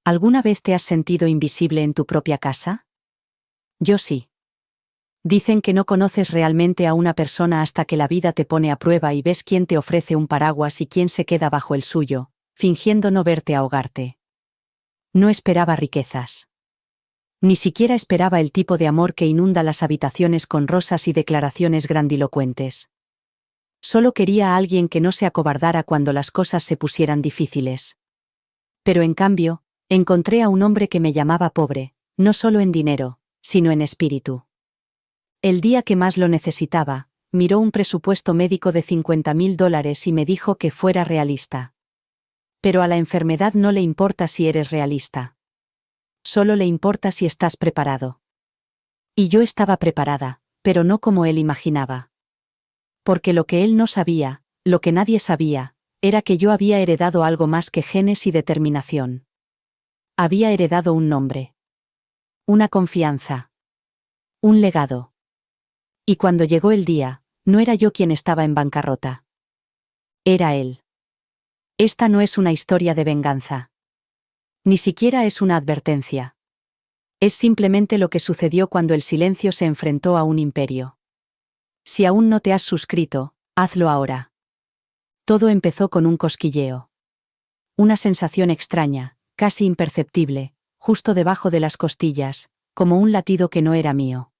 ¿Alguna vez te has sentido invisible en tu propia casa? Yo sí. Dicen que no conoces realmente a una persona hasta que la vida te pone a prueba y ves quién te ofrece un paraguas y quién se queda bajo el suyo, fingiendo no verte ahogarte. No esperaba riquezas. Ni siquiera esperaba el tipo de amor que inunda las habitaciones con rosas y declaraciones grandilocuentes. Solo quería a alguien que no se acobardara cuando las cosas se pusieran difíciles. Pero en cambio, encontré a un hombre que me llamaba pobre, no solo en dinero, sino en espíritu. El día que más lo necesitaba, miró un presupuesto médico de $50,000 y me dijo que fuera realista. Pero a la enfermedad no le importa si eres realista. Solo le importa si estás preparado. Y yo estaba preparada, pero no como él imaginaba. Porque lo que él no sabía, lo que nadie sabía, era que yo había heredado algo más que genes y determinación. Había heredado un nombre. Una confianza. Un legado. Y cuando llegó el día, no era yo quien estaba en bancarrota. Era él. Esta no es una historia de venganza. Ni siquiera es una advertencia. Es simplemente lo que sucedió cuando el silencio se enfrentó a un imperio. Si aún no te has suscrito, hazlo ahora. Todo empezó con un cosquilleo. Una sensación extraña, casi imperceptible, justo debajo de las costillas, como un latido que no era mío.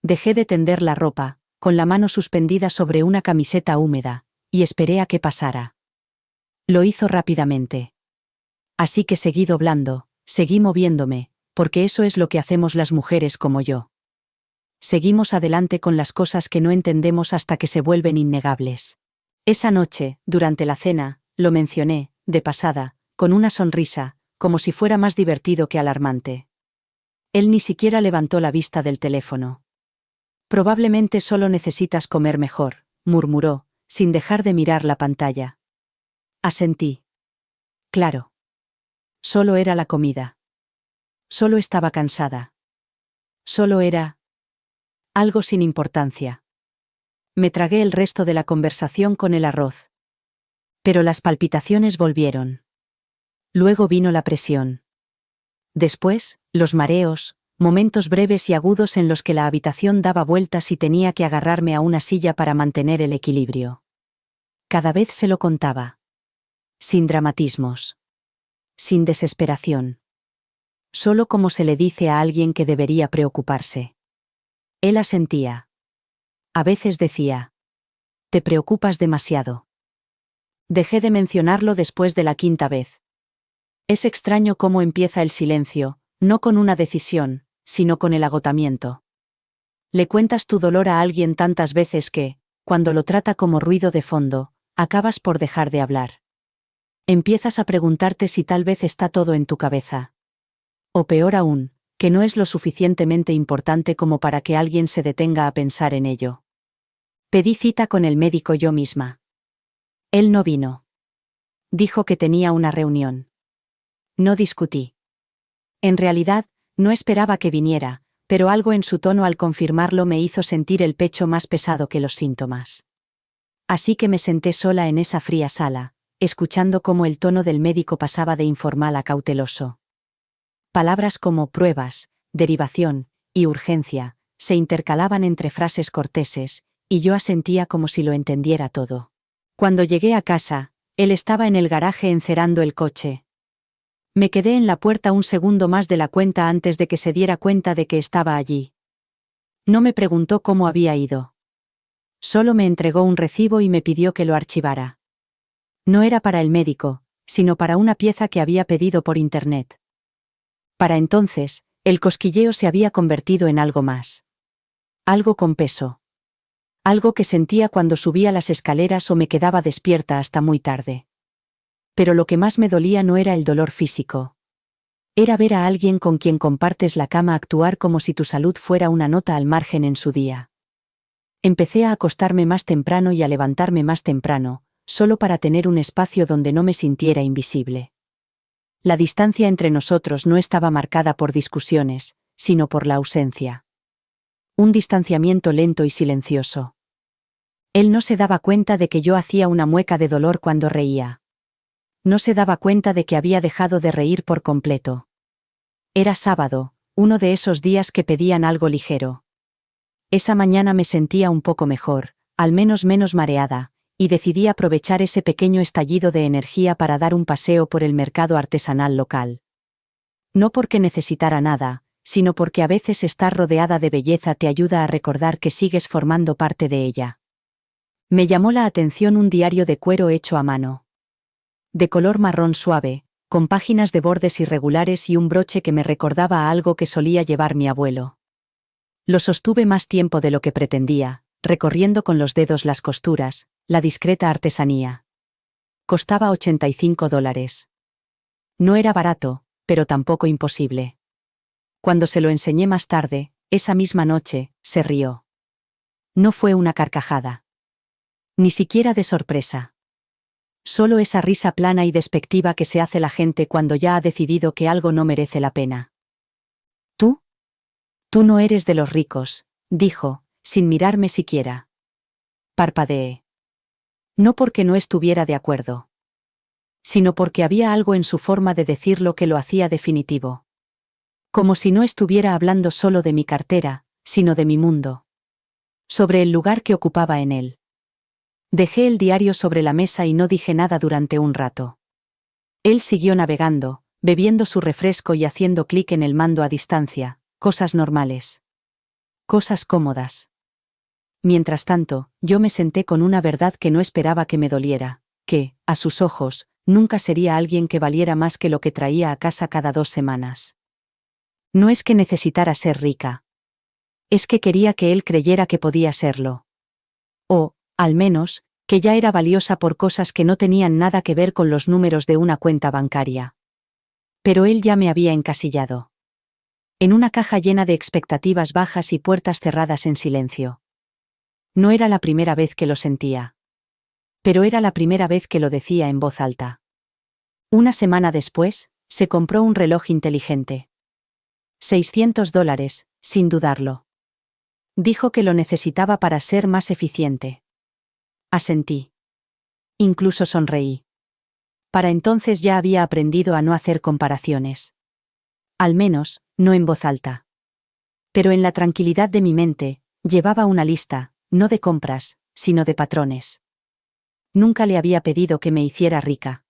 Dejé de tender la ropa, con la mano suspendida sobre una camiseta húmeda, y esperé a que pasara. Lo hizo rápidamente. Así que seguí doblando, seguí moviéndome, porque eso es lo que hacemos las mujeres como yo. Seguimos adelante con las cosas que no entendemos hasta que se vuelven innegables. Esa noche, durante la cena, lo mencioné, de pasada, con una sonrisa, como si fuera más divertido que alarmante. Él ni siquiera levantó la vista del teléfono. Probablemente solo necesitas comer mejor, murmuró, sin dejar de mirar la pantalla. Asentí. Claro. Solo era la comida. Solo estaba cansada. Solo era algo sin importancia. Me tragué el resto de la conversación con el arroz. Pero las palpitaciones volvieron. Luego vino la presión. Después, los mareos, momentos breves y agudos en los que la habitación daba vueltas y tenía que agarrarme a una silla para mantener el equilibrio. Cada vez se lo contaba. Sin dramatismos. Sin desesperación. Solo como se le dice a alguien que debería preocuparse. Él asentía. A veces decía: te preocupas demasiado. Dejé de mencionarlo después de la quinta vez. Es extraño cómo empieza el silencio, no con una decisión, sino con el agotamiento. Le cuentas tu dolor a alguien tantas veces que, cuando lo trata como ruido de fondo, acabas por dejar de hablar. Empiezas a preguntarte si tal vez está todo en tu cabeza. O peor aún, que no es lo suficientemente importante como para que alguien se detenga a pensar en ello. Pedí cita con el médico yo misma. Él no vino. Dijo que tenía una reunión. No discutí. En realidad, no esperaba que viniera, pero algo en su tono al confirmarlo me hizo sentir el pecho más pesado que los síntomas. Así que me senté sola en esa fría sala, escuchando cómo el tono del médico pasaba de informal a cauteloso. Palabras como pruebas, derivación y urgencia se intercalaban entre frases corteses, y yo asentía como si lo entendiera todo. Cuando llegué a casa, él estaba en el garaje encerando el coche. Me quedé en la puerta un segundo más de la cuenta antes de que se diera cuenta de que estaba allí. No me preguntó cómo había ido. Solo me entregó un recibo y me pidió que lo archivara. No era para el médico, sino para una pieza que había pedido por internet. Para entonces, el cosquilleo se había convertido en algo más. Algo con peso. Algo que sentía cuando subía las escaleras o me quedaba despierta hasta muy tarde. Pero lo que más me dolía no era el dolor físico. Era ver a alguien con quien compartes la cama actuar como si tu salud fuera una nota al margen en su día. Empecé a acostarme más temprano y a levantarme más temprano, solo para tener un espacio donde no me sintiera invisible. La distancia entre nosotros no estaba marcada por discusiones, sino por la ausencia. Un distanciamiento lento y silencioso. Él no se daba cuenta de que yo hacía una mueca de dolor cuando reía. No se daba cuenta de que había dejado de reír por completo. Era sábado, uno de esos días que pedían algo ligero. Esa mañana me sentía un poco mejor, al menos menos mareada, y decidí aprovechar ese pequeño estallido de energía para dar un paseo por el mercado artesanal local. No porque necesitara nada, sino porque a veces estar rodeada de belleza te ayuda a recordar que sigues formando parte de ella. Me llamó la atención un diario de cuero hecho a mano. De color marrón suave, con páginas de bordes irregulares y un broche que me recordaba a algo que solía llevar mi abuelo. Lo sostuve más tiempo de lo que pretendía, recorriendo con los dedos las costuras, la discreta artesanía. Costaba $85. No era barato, pero tampoco imposible. Cuando se lo enseñé más tarde, esa misma noche, se rió. No fue una carcajada. Ni siquiera de sorpresa. Solo esa risa plana y despectiva que se hace la gente cuando ya ha decidido que algo no merece la pena. ¿Tú? Tú no eres de los ricos, dijo, sin mirarme siquiera. Parpadeé. No porque no estuviera de acuerdo, sino porque había algo en su forma de decirlo que lo hacía definitivo. Como si no estuviera hablando solo de mi cartera, sino de mi mundo. Sobre el lugar que ocupaba en él. Dejé el diario sobre la mesa y no dije nada durante un rato. Él siguió navegando, bebiendo su refresco y haciendo clic en el mando a distancia, cosas normales. Cosas cómodas. Mientras tanto, yo me senté con una verdad que no esperaba que me doliera, que, a sus ojos, nunca sería alguien que valiera más que lo que traía a casa cada 2 semanas. No es que necesitara ser rica. Es que quería que él creyera que podía serlo. O, al menos, que ya era valiosa por cosas que no tenían nada que ver con los números de una cuenta bancaria. Pero él ya me había encasillado. En una caja llena de expectativas bajas y puertas cerradas en silencio. No era la primera vez que lo sentía. Pero era la primera vez que lo decía en voz alta. Una semana después, se compró un reloj inteligente. $600, sin dudarlo. Dijo que lo necesitaba para ser más eficiente. Asentí. Incluso sonreí. Para entonces ya había aprendido a no hacer comparaciones. Al menos, no en voz alta. Pero en la tranquilidad de mi mente, llevaba una lista, no de compras, sino de patrones. Nunca le había pedido que me hiciera rica.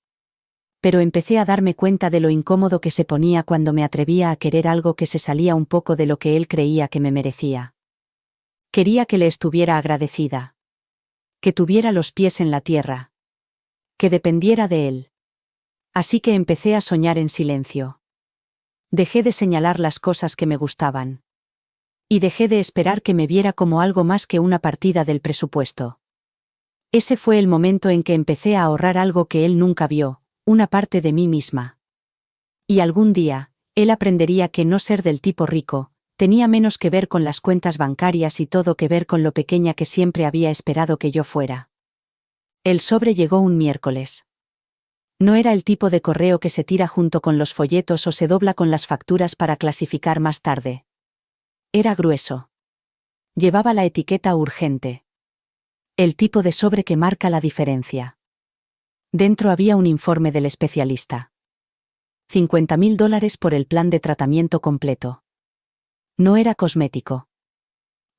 Pero empecé a darme cuenta de lo incómodo que se ponía cuando me atrevía a querer algo que se salía un poco de lo que él creía que me merecía. Quería que le estuviera agradecida. Que tuviera los pies en la tierra. Que dependiera de él. Así que empecé a soñar en silencio. Dejé de señalar las cosas que me gustaban. Y dejé de esperar que me viera como algo más que una partida del presupuesto. Ese fue el momento en que empecé a ahorrar algo que él nunca vio, una parte de mí misma. Y algún día, él aprendería que no ser del tipo rico, tenía menos que ver con las cuentas bancarias y todo que ver con lo pequeña que siempre había esperado que yo fuera. El sobre llegó un miércoles. No era el tipo de correo que se tira junto con los folletos o se dobla con las facturas para clasificar más tarde. Era grueso. Llevaba la etiqueta urgente. El tipo de sobre que marca la diferencia. Dentro había un informe del especialista. $50.000 por el plan de tratamiento completo. No era cosmético.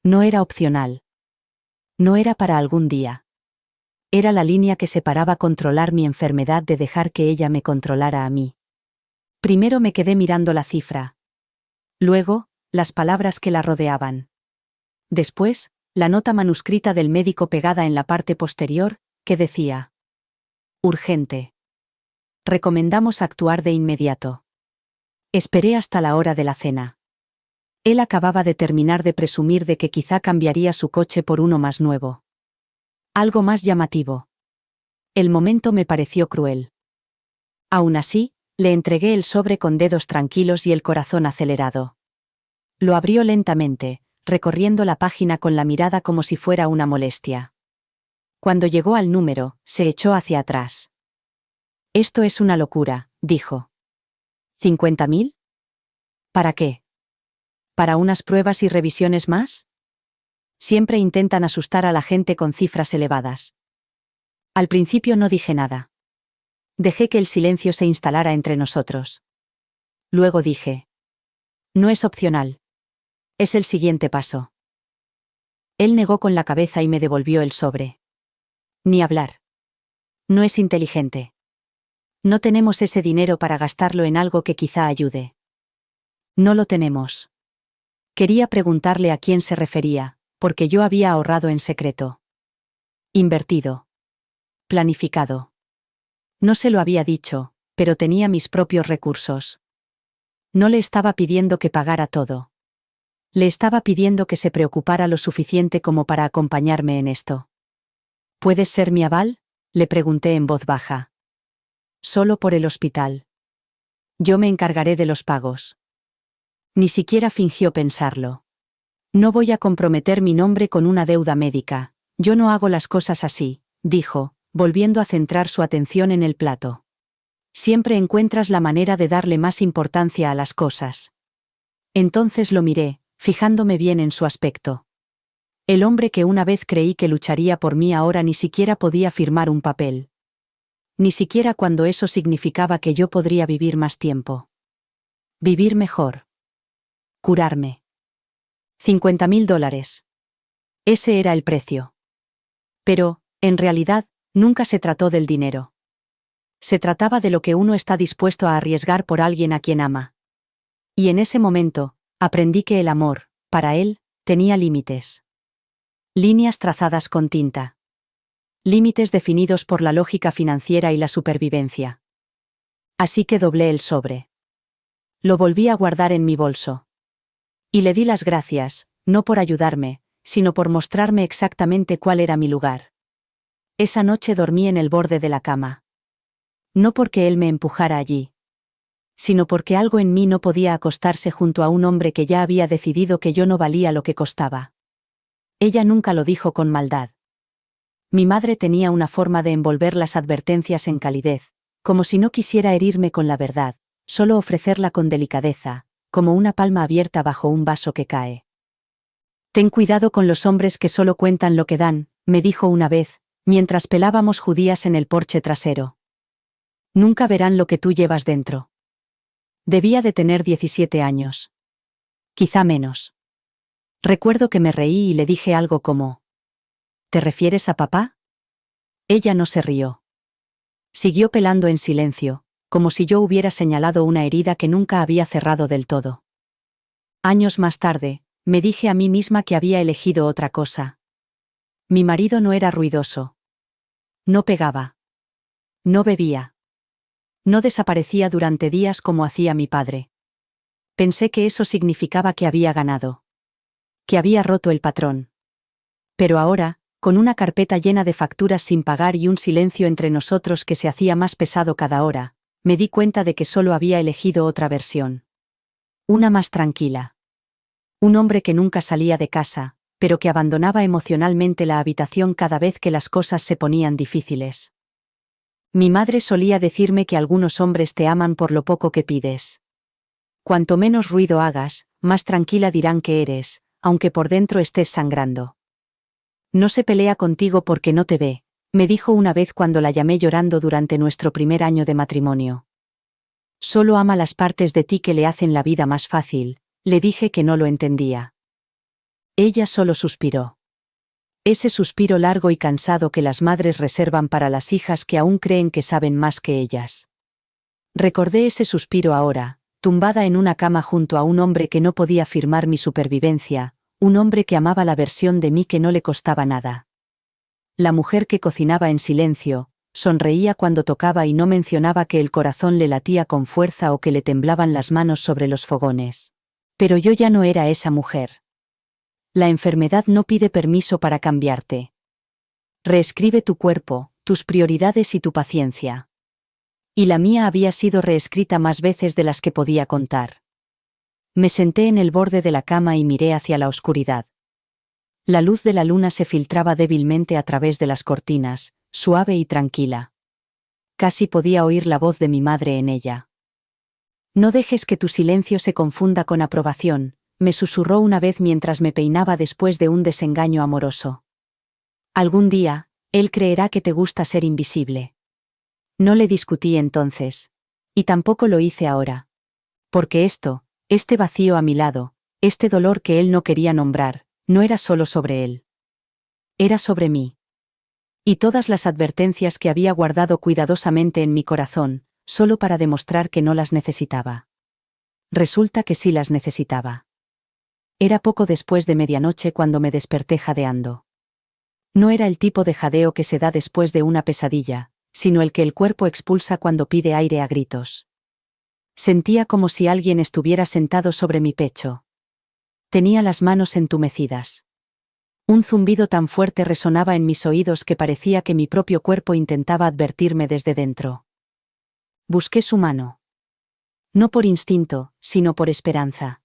No era opcional. No era para algún día. Era la línea que separaba controlar mi enfermedad de dejar que ella me controlara a mí. Primero me quedé mirando la cifra. Luego, las palabras que la rodeaban. Después, la nota manuscrita del médico pegada en la parte posterior, que decía: urgente. Recomendamos actuar de inmediato. Esperé hasta la hora de la cena. Él acababa de terminar de presumir de que quizá cambiaría su coche por uno más nuevo. Algo más llamativo. El momento me pareció cruel. Aún así, le entregué el sobre con dedos tranquilos y el corazón acelerado. Lo abrió lentamente, recorriendo la página con la mirada como si fuera una molestia. Cuando llegó al número, se echó hacia atrás. Esto es una locura, dijo. ¿50.000? ¿Para qué? ¿Para unas pruebas y revisiones más? Siempre intentan asustar a la gente con cifras elevadas. Al principio no dije nada. Dejé que el silencio se instalara entre nosotros. Luego dije: no es opcional. Es el siguiente paso. Él negó con la cabeza y me devolvió el sobre. Ni hablar. No es inteligente. No tenemos ese dinero para gastarlo en algo que quizá ayude. No lo tenemos. Quería preguntarle a quién se refería, porque yo había ahorrado en secreto. Invertido. Planificado. No se lo había dicho, pero tenía mis propios recursos. No le estaba pidiendo que pagara todo. Le estaba pidiendo que se preocupara lo suficiente como para acompañarme en esto. ¿Puedes ser mi aval?, le pregunté en voz baja. Solo por el hospital. Yo me encargaré de los pagos. Ni siquiera fingió pensarlo. No voy a comprometer mi nombre con una deuda médica. Yo no hago las cosas así, dijo, volviendo a centrar su atención en el plato. Siempre encuentras la manera de darle más importancia a las cosas. Entonces lo miré, fijándome bien en su aspecto. El hombre que una vez creí que lucharía por mí ahora ni siquiera podía firmar un papel. Ni siquiera cuando eso significaba que yo podría vivir más tiempo. Vivir mejor. Curarme. $50.000. Ese era el precio. Pero, en realidad, nunca se trató del dinero. Se trataba de lo que uno está dispuesto a arriesgar por alguien a quien ama. Y en ese momento, aprendí que el amor, para él, tenía límites. Líneas trazadas con tinta. Límites definidos por la lógica financiera y la supervivencia. Así que doblé el sobre. Lo volví a guardar en mi bolso. Y le di las gracias, no por ayudarme, sino por mostrarme exactamente cuál era mi lugar. Esa noche dormí en el borde de la cama. No porque él me empujara allí, sino porque algo en mí no podía acostarse junto a un hombre que ya había decidido que yo no valía lo que costaba. Ella nunca lo dijo con maldad. Mi madre tenía una forma de envolver las advertencias en calidez, como si no quisiera herirme con la verdad, solo ofrecerla con delicadeza, como una palma abierta bajo un vaso que cae. Ten cuidado con los hombres que solo cuentan lo que dan, me dijo una vez, mientras pelábamos judías en el porche trasero. Nunca verán lo que tú llevas dentro. Debía de tener 17 años. Quizá menos. Recuerdo que me reí y le dije algo como: ¿te refieres a papá? Ella no se rió. Siguió pelando en silencio, como si yo hubiera señalado una herida que nunca había cerrado del todo. Años más tarde, me dije a mí misma que había elegido otra cosa. Mi marido no era ruidoso. No pegaba. No bebía. No desaparecía durante días como hacía mi padre. Pensé que eso significaba que había ganado. Que había roto el patrón. Pero ahora, con una carpeta llena de facturas sin pagar y un silencio entre nosotros que se hacía más pesado cada hora, me di cuenta de que solo había elegido otra versión. Una más tranquila. Un hombre que nunca salía de casa, pero que abandonaba emocionalmente la habitación cada vez que las cosas se ponían difíciles. Mi madre solía decirme que algunos hombres te aman por lo poco que pides. Cuanto menos ruido hagas, más tranquila dirán que eres, aunque por dentro estés sangrando. No se pelea contigo porque no te ve, me dijo una vez cuando la llamé llorando durante nuestro primer año de matrimonio. Solo ama las partes de ti que le hacen la vida más fácil, le dije que no lo entendía. Ella solo suspiró. Ese suspiro largo y cansado que las madres reservan para las hijas que aún creen que saben más que ellas. Recordé ese suspiro ahora, tumbada en una cama junto a un hombre que no podía firmar mi supervivencia, un hombre que amaba la versión de mí que no le costaba nada. La mujer que cocinaba en silencio, sonreía cuando tocaba y no mencionaba que el corazón le latía con fuerza o que le temblaban las manos sobre los fogones. Pero yo ya no era esa mujer. La enfermedad no pide permiso para cambiarte. Reescribe tu cuerpo, tus prioridades y tu paciencia. Y la mía había sido reescrita más veces de las que podía contar. Me senté en el borde de la cama y miré hacia la oscuridad. La luz de la luna se filtraba débilmente a través de las cortinas, suave y tranquila. Casi podía oír la voz de mi madre en ella. No dejes que tu silencio se confunda con aprobación, me susurró una vez mientras me peinaba después de un desengaño amoroso. Algún día, él creerá que te gusta ser invisible. No le discutí entonces. Y tampoco lo hice ahora. Porque este vacío a mi lado, este dolor que él no quería nombrar, no era solo sobre él. Era sobre mí. Y todas las advertencias que había guardado cuidadosamente en mi corazón, solo para demostrar que no las necesitaba. Resulta que sí las necesitaba. Era poco después de medianoche cuando me desperté jadeando. No era el tipo de jadeo que se da después de una pesadilla, sino el que el cuerpo expulsa cuando pide aire a gritos. Sentía como si alguien estuviera sentado sobre mi pecho. Tenía las manos entumecidas. Un zumbido tan fuerte resonaba en mis oídos que parecía que mi propio cuerpo intentaba advertirme desde dentro. Busqué su mano. No por instinto, sino por esperanza.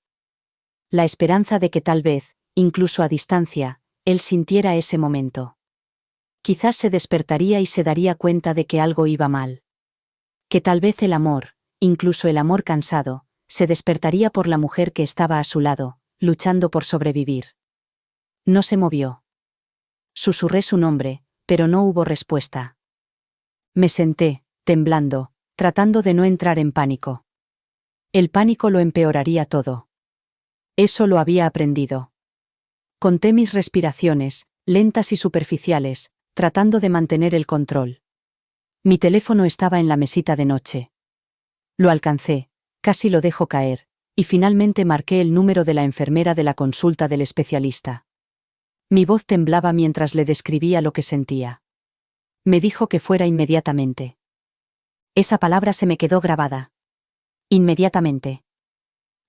La esperanza de que tal vez, incluso a distancia, él sintiera ese momento. Quizás se despertaría y se daría cuenta de que algo iba mal. Que tal vez el amor, incluso el amor cansado, se despertaría por la mujer que estaba a su lado, luchando por sobrevivir. No se movió. Susurré su nombre, pero no hubo respuesta. Me senté, temblando, tratando de no entrar en pánico. El pánico lo empeoraría todo. Eso lo había aprendido. Conté mis respiraciones, lentas y superficiales, tratando de mantener el control. Mi teléfono estaba en la mesita de noche. Lo alcancé, casi lo dejo caer, y finalmente marqué el número de la enfermera de la consulta del especialista. Mi voz temblaba mientras le describía lo que sentía. Me dijo que fuera inmediatamente. Esa palabra se me quedó grabada. Inmediatamente.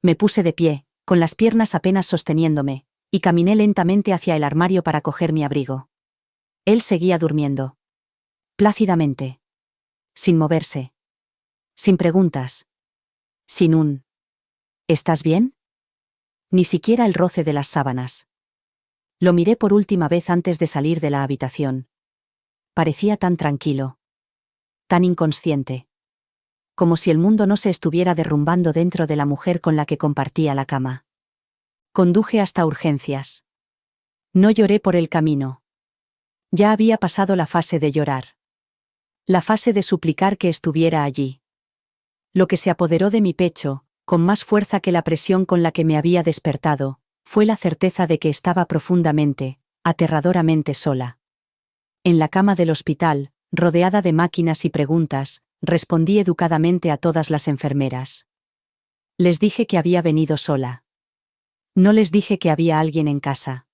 Me puse de pie, con las piernas apenas sosteniéndome, y caminé lentamente hacia el armario para coger mi abrigo. Él seguía durmiendo. Plácidamente. Sin moverse. Sin preguntas. Sin un ¿estás bien? Ni siquiera el roce de las sábanas. Lo miré por última vez antes de salir de la habitación. Parecía tan tranquilo. Tan inconsciente. Como si el mundo no se estuviera derrumbando dentro de la mujer con la que compartía la cama. Conduje hasta urgencias. No lloré por el camino. Ya había pasado la fase de llorar. La fase de suplicar que estuviera allí. Lo que se apoderó de mi pecho, con más fuerza que la presión con la que me había despertado, fue la certeza de que estaba profundamente, aterradoramente sola. En la cama del hospital, rodeada de máquinas y preguntas, respondí educadamente a todas las enfermeras. Les dije que había venido sola. No les dije que había alguien en casa.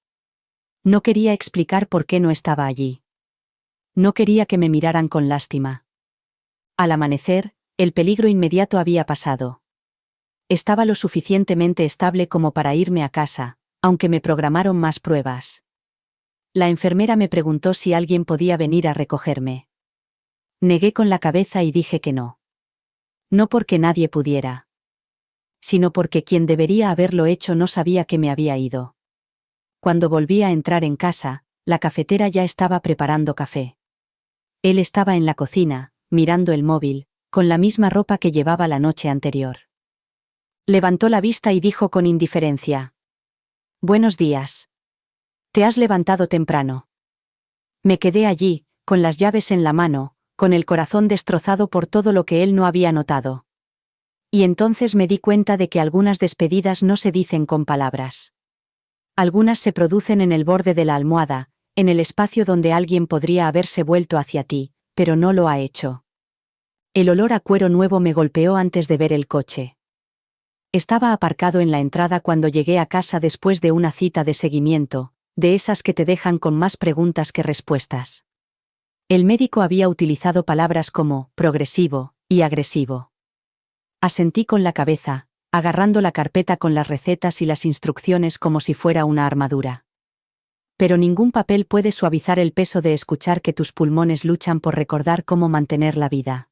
No quería explicar por qué no estaba allí. No quería que me miraran con lástima. Al amanecer, el peligro inmediato había pasado. Estaba lo suficientemente estable como para irme a casa, aunque me programaron más pruebas. La enfermera me preguntó si alguien podía venir a recogerme. Negué con la cabeza y dije que no. No porque nadie pudiera, sino porque quien debería haberlo hecho no sabía que me había ido. Cuando volví a entrar en casa, la cafetera ya estaba preparando café. Él estaba en la cocina, mirando el móvil, con la misma ropa que llevaba la noche anterior. Levantó la vista y dijo con indiferencia: «Buenos días. Te has levantado temprano». Me quedé allí, con las llaves en la mano, con el corazón destrozado por todo lo que él no había notado. Y entonces me di cuenta de que algunas despedidas no se dicen con palabras. Algunas se producen en el borde de la almohada, en el espacio donde alguien podría haberse vuelto hacia ti, pero no lo ha hecho. El olor a cuero nuevo me golpeó antes de ver el coche. Estaba aparcado en la entrada cuando llegué a casa después de una cita de seguimiento, de esas que te dejan con más preguntas que respuestas. El médico había utilizado palabras como progresivo y agresivo. Asentí con la cabeza, agarrando la carpeta con las recetas y las instrucciones como si fuera una armadura. Pero ningún papel puede suavizar el peso de escuchar que tus pulmones luchan por recordar cómo mantener la vida.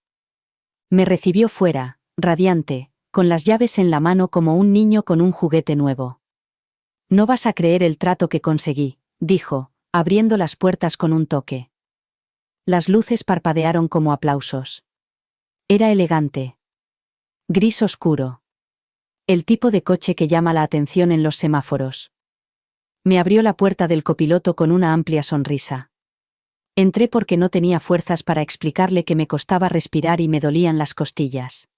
Me recibió fuera, radiante, con las llaves en la mano como un niño con un juguete nuevo. «No vas a creer el trato que conseguí», dijo, abriendo las puertas con un toque. Las luces parpadearon como aplausos. Era elegante. Gris oscuro. El tipo de coche que llama la atención en los semáforos. Me abrió la puerta del copiloto con una amplia sonrisa. Entré porque no tenía fuerzas para explicarle que me costaba respirar y me dolían las costillas.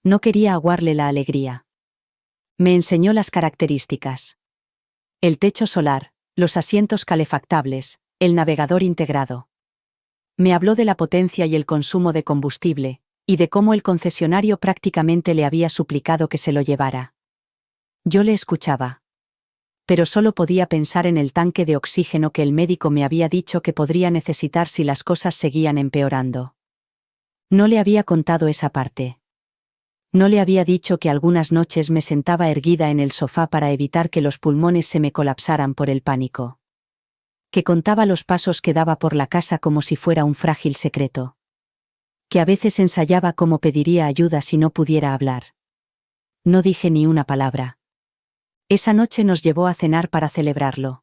No quería aguarle la alegría. Me enseñó las características. El techo solar, los asientos calefactables, el navegador integrado. Me habló de la potencia y el consumo de combustible, y de cómo el concesionario prácticamente le había suplicado que se lo llevara. Yo le escuchaba. Pero solo podía pensar en el tanque de oxígeno que el médico me había dicho que podría necesitar si las cosas seguían empeorando. No le había contado esa parte. No le había dicho que algunas noches me sentaba erguida en el sofá para evitar que los pulmones se me colapsaran por el pánico. Que contaba los pasos que daba por la casa como si fuera un frágil secreto. Que a veces ensayaba cómo pediría ayuda si no pudiera hablar. No dije ni una palabra. Esa noche nos llevó a cenar para celebrarlo.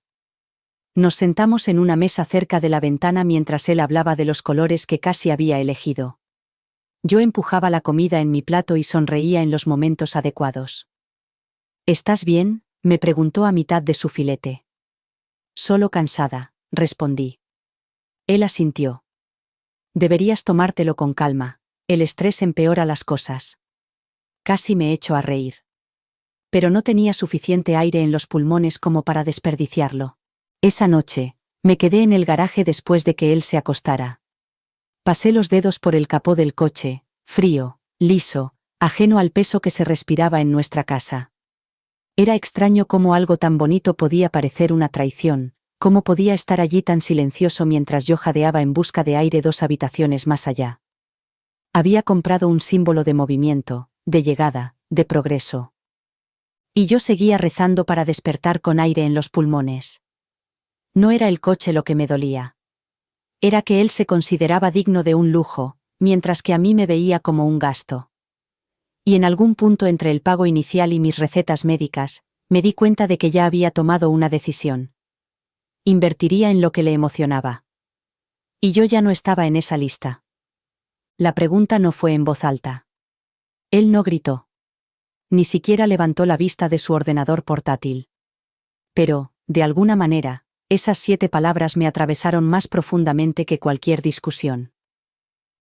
Nos sentamos en una mesa cerca de la ventana mientras él hablaba de los colores que casi había elegido. Yo empujaba la comida en mi plato y sonreía en los momentos adecuados. ¿Estás bien?, me preguntó a mitad de su filete. Solo cansada, respondí. Él asintió. Deberías tomártelo con calma, el estrés empeora las cosas. Casi me echo a reír. Pero no tenía suficiente aire en los pulmones como para desperdiciarlo. Esa noche, me quedé en el garaje después de que él se acostara. Pasé los dedos por el capó del coche, frío, liso, ajeno al peso que se respiraba en nuestra casa. Era extraño cómo algo tan bonito podía parecer una traición, cómo podía estar allí tan silencioso mientras yo jadeaba en busca de aire 2 habitaciones más allá. Había comprado un símbolo de movimiento, de llegada, de progreso. Y yo seguía rezando para despertar con aire en los pulmones. No era el coche lo que me dolía. Era que él se consideraba digno de un lujo, mientras que a mí me veía como un gasto. Y en algún punto entre el pago inicial y mis recetas médicas, me di cuenta de que ya había tomado una decisión. Invertiría en lo que le emocionaba. Y yo ya no estaba en esa lista. La pregunta no fue en voz alta. Él no gritó. Ni siquiera levantó la vista de su ordenador portátil. Pero, de alguna manera, esas 7 palabras me atravesaron más profundamente que cualquier discusión.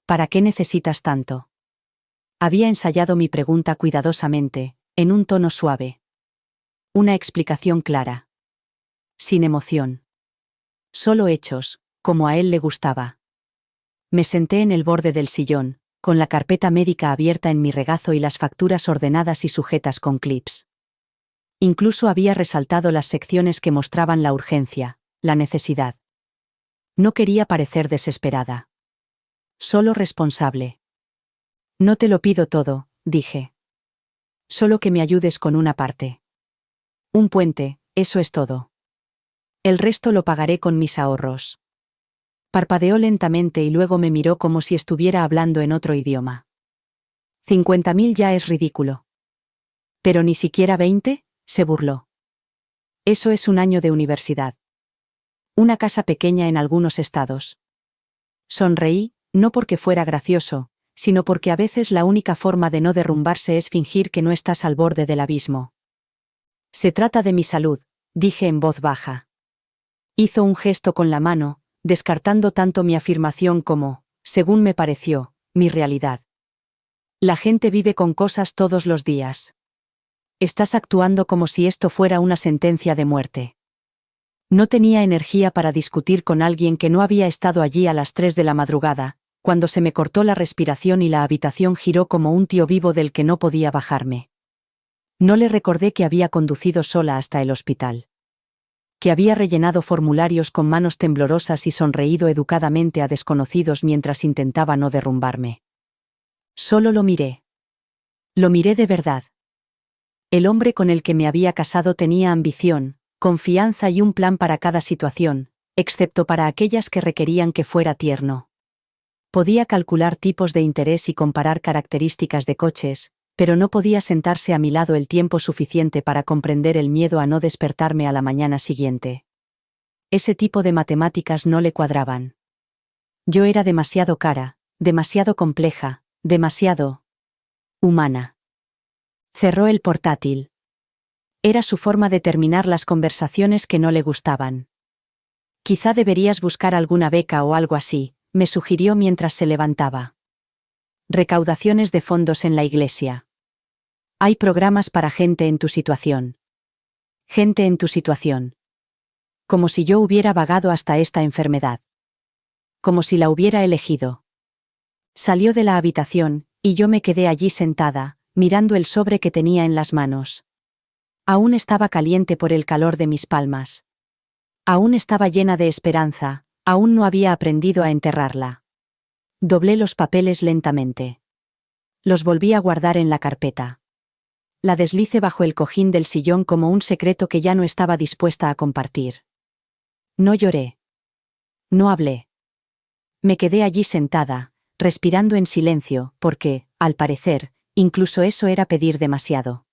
¿Para qué necesitas tanto? Había ensayado mi pregunta cuidadosamente, en un tono suave. Una explicación clara. Sin emoción. Solo hechos, como a él le gustaba. Me senté en el borde del sillón, con la carpeta médica abierta en mi regazo y las facturas ordenadas y sujetas con clips. Incluso había resaltado las secciones que mostraban la urgencia, la necesidad. No quería parecer desesperada. Solo responsable. No te lo pido todo, dije. Solo que me ayudes con una parte. Un puente, eso es todo. El resto lo pagaré con mis ahorros. Parpadeó lentamente y luego me miró como si estuviera hablando en otro idioma. 50.000 ya es ridículo. ¿Pero ni siquiera 20? Se burló. Eso es un año de universidad. Una casa pequeña en algunos estados. Sonreí, no porque fuera gracioso, sino porque a veces la única forma de no derrumbarse es fingir que no estás al borde del abismo. Se trata de mi salud, dije en voz baja. Hizo un gesto con la mano, descartando tanto mi afirmación como, según me pareció, mi realidad. La gente vive con cosas todos los días. Estás actuando como si esto fuera una sentencia de muerte. No tenía energía para discutir con alguien que no había estado allí a las 3 de la madrugada, cuando se me cortó la respiración y la habitación giró como un tío vivo del que no podía bajarme. No le recordé que había conducido sola hasta el hospital. Que había rellenado formularios con manos temblorosas y sonreído educadamente a desconocidos mientras intentaba no derrumbarme. Solo lo miré. Lo miré de verdad. El hombre con el que me había casado tenía ambición, confianza y un plan para cada situación, excepto para aquellas que requerían que fuera tierno. Podía calcular tipos de interés y comparar características de coches, pero no podía sentarse a mi lado el tiempo suficiente para comprender el miedo a no despertarme a la mañana siguiente. Ese tipo de matemáticas no le cuadraban. Yo era demasiado cara, demasiado compleja, demasiado humana. Cerró el portátil. Era su forma de terminar las conversaciones que no le gustaban. Quizá deberías buscar alguna beca o algo así, me sugirió mientras se levantaba. Recaudaciones de fondos en la iglesia. Hay programas para gente en tu situación. Gente en tu situación. Como si yo hubiera vagado hasta esta enfermedad. Como si la hubiera elegido. Salió de la habitación, y yo me quedé allí sentada, mirando el sobre que tenía en las manos. Aún estaba caliente por el calor de mis palmas. Aún estaba llena de esperanza, aún no había aprendido a enterrarla. Doblé los papeles lentamente. Los volví a guardar en la carpeta. La deslicé bajo el cojín del sillón como un secreto que ya no estaba dispuesta a compartir. No lloré. No hablé. Me quedé allí sentada, respirando en silencio, porque, al parecer, incluso eso era pedir demasiado.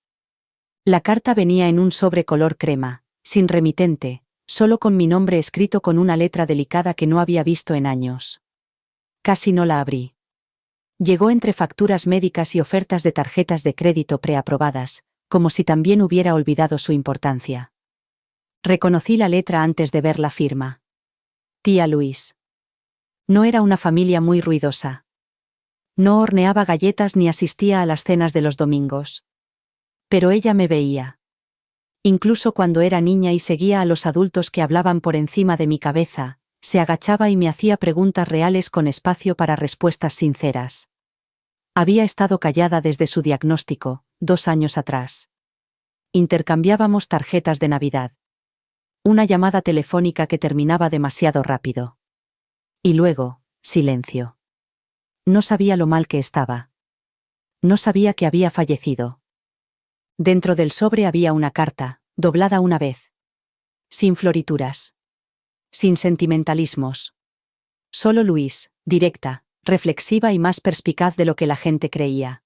La carta venía en un sobre color crema, sin remitente, solo con mi nombre escrito con una letra delicada que no había visto en años. Casi no la abrí. Llegó entre facturas médicas y ofertas de tarjetas de crédito preaprobadas, como si también hubiera olvidado su importancia. Reconocí la letra antes de ver la firma. Tía Luis. No era una familia muy ruidosa. No horneaba galletas ni asistía a las cenas de los domingos. Pero ella me veía. Incluso cuando era niña y seguía a los adultos que hablaban por encima de mi cabeza, se agachaba y me hacía preguntas reales con espacio para respuestas sinceras. Había estado callada desde su diagnóstico, 2 años atrás. Intercambiábamos tarjetas de Navidad. Una llamada telefónica que terminaba demasiado rápido. Y luego, silencio. No sabía lo mal que estaba. No sabía que había fallecido. Dentro del sobre había una carta, doblada una vez. Sin florituras. Sin sentimentalismos. Solo Luis, directa, reflexiva y más perspicaz de lo que la gente creía.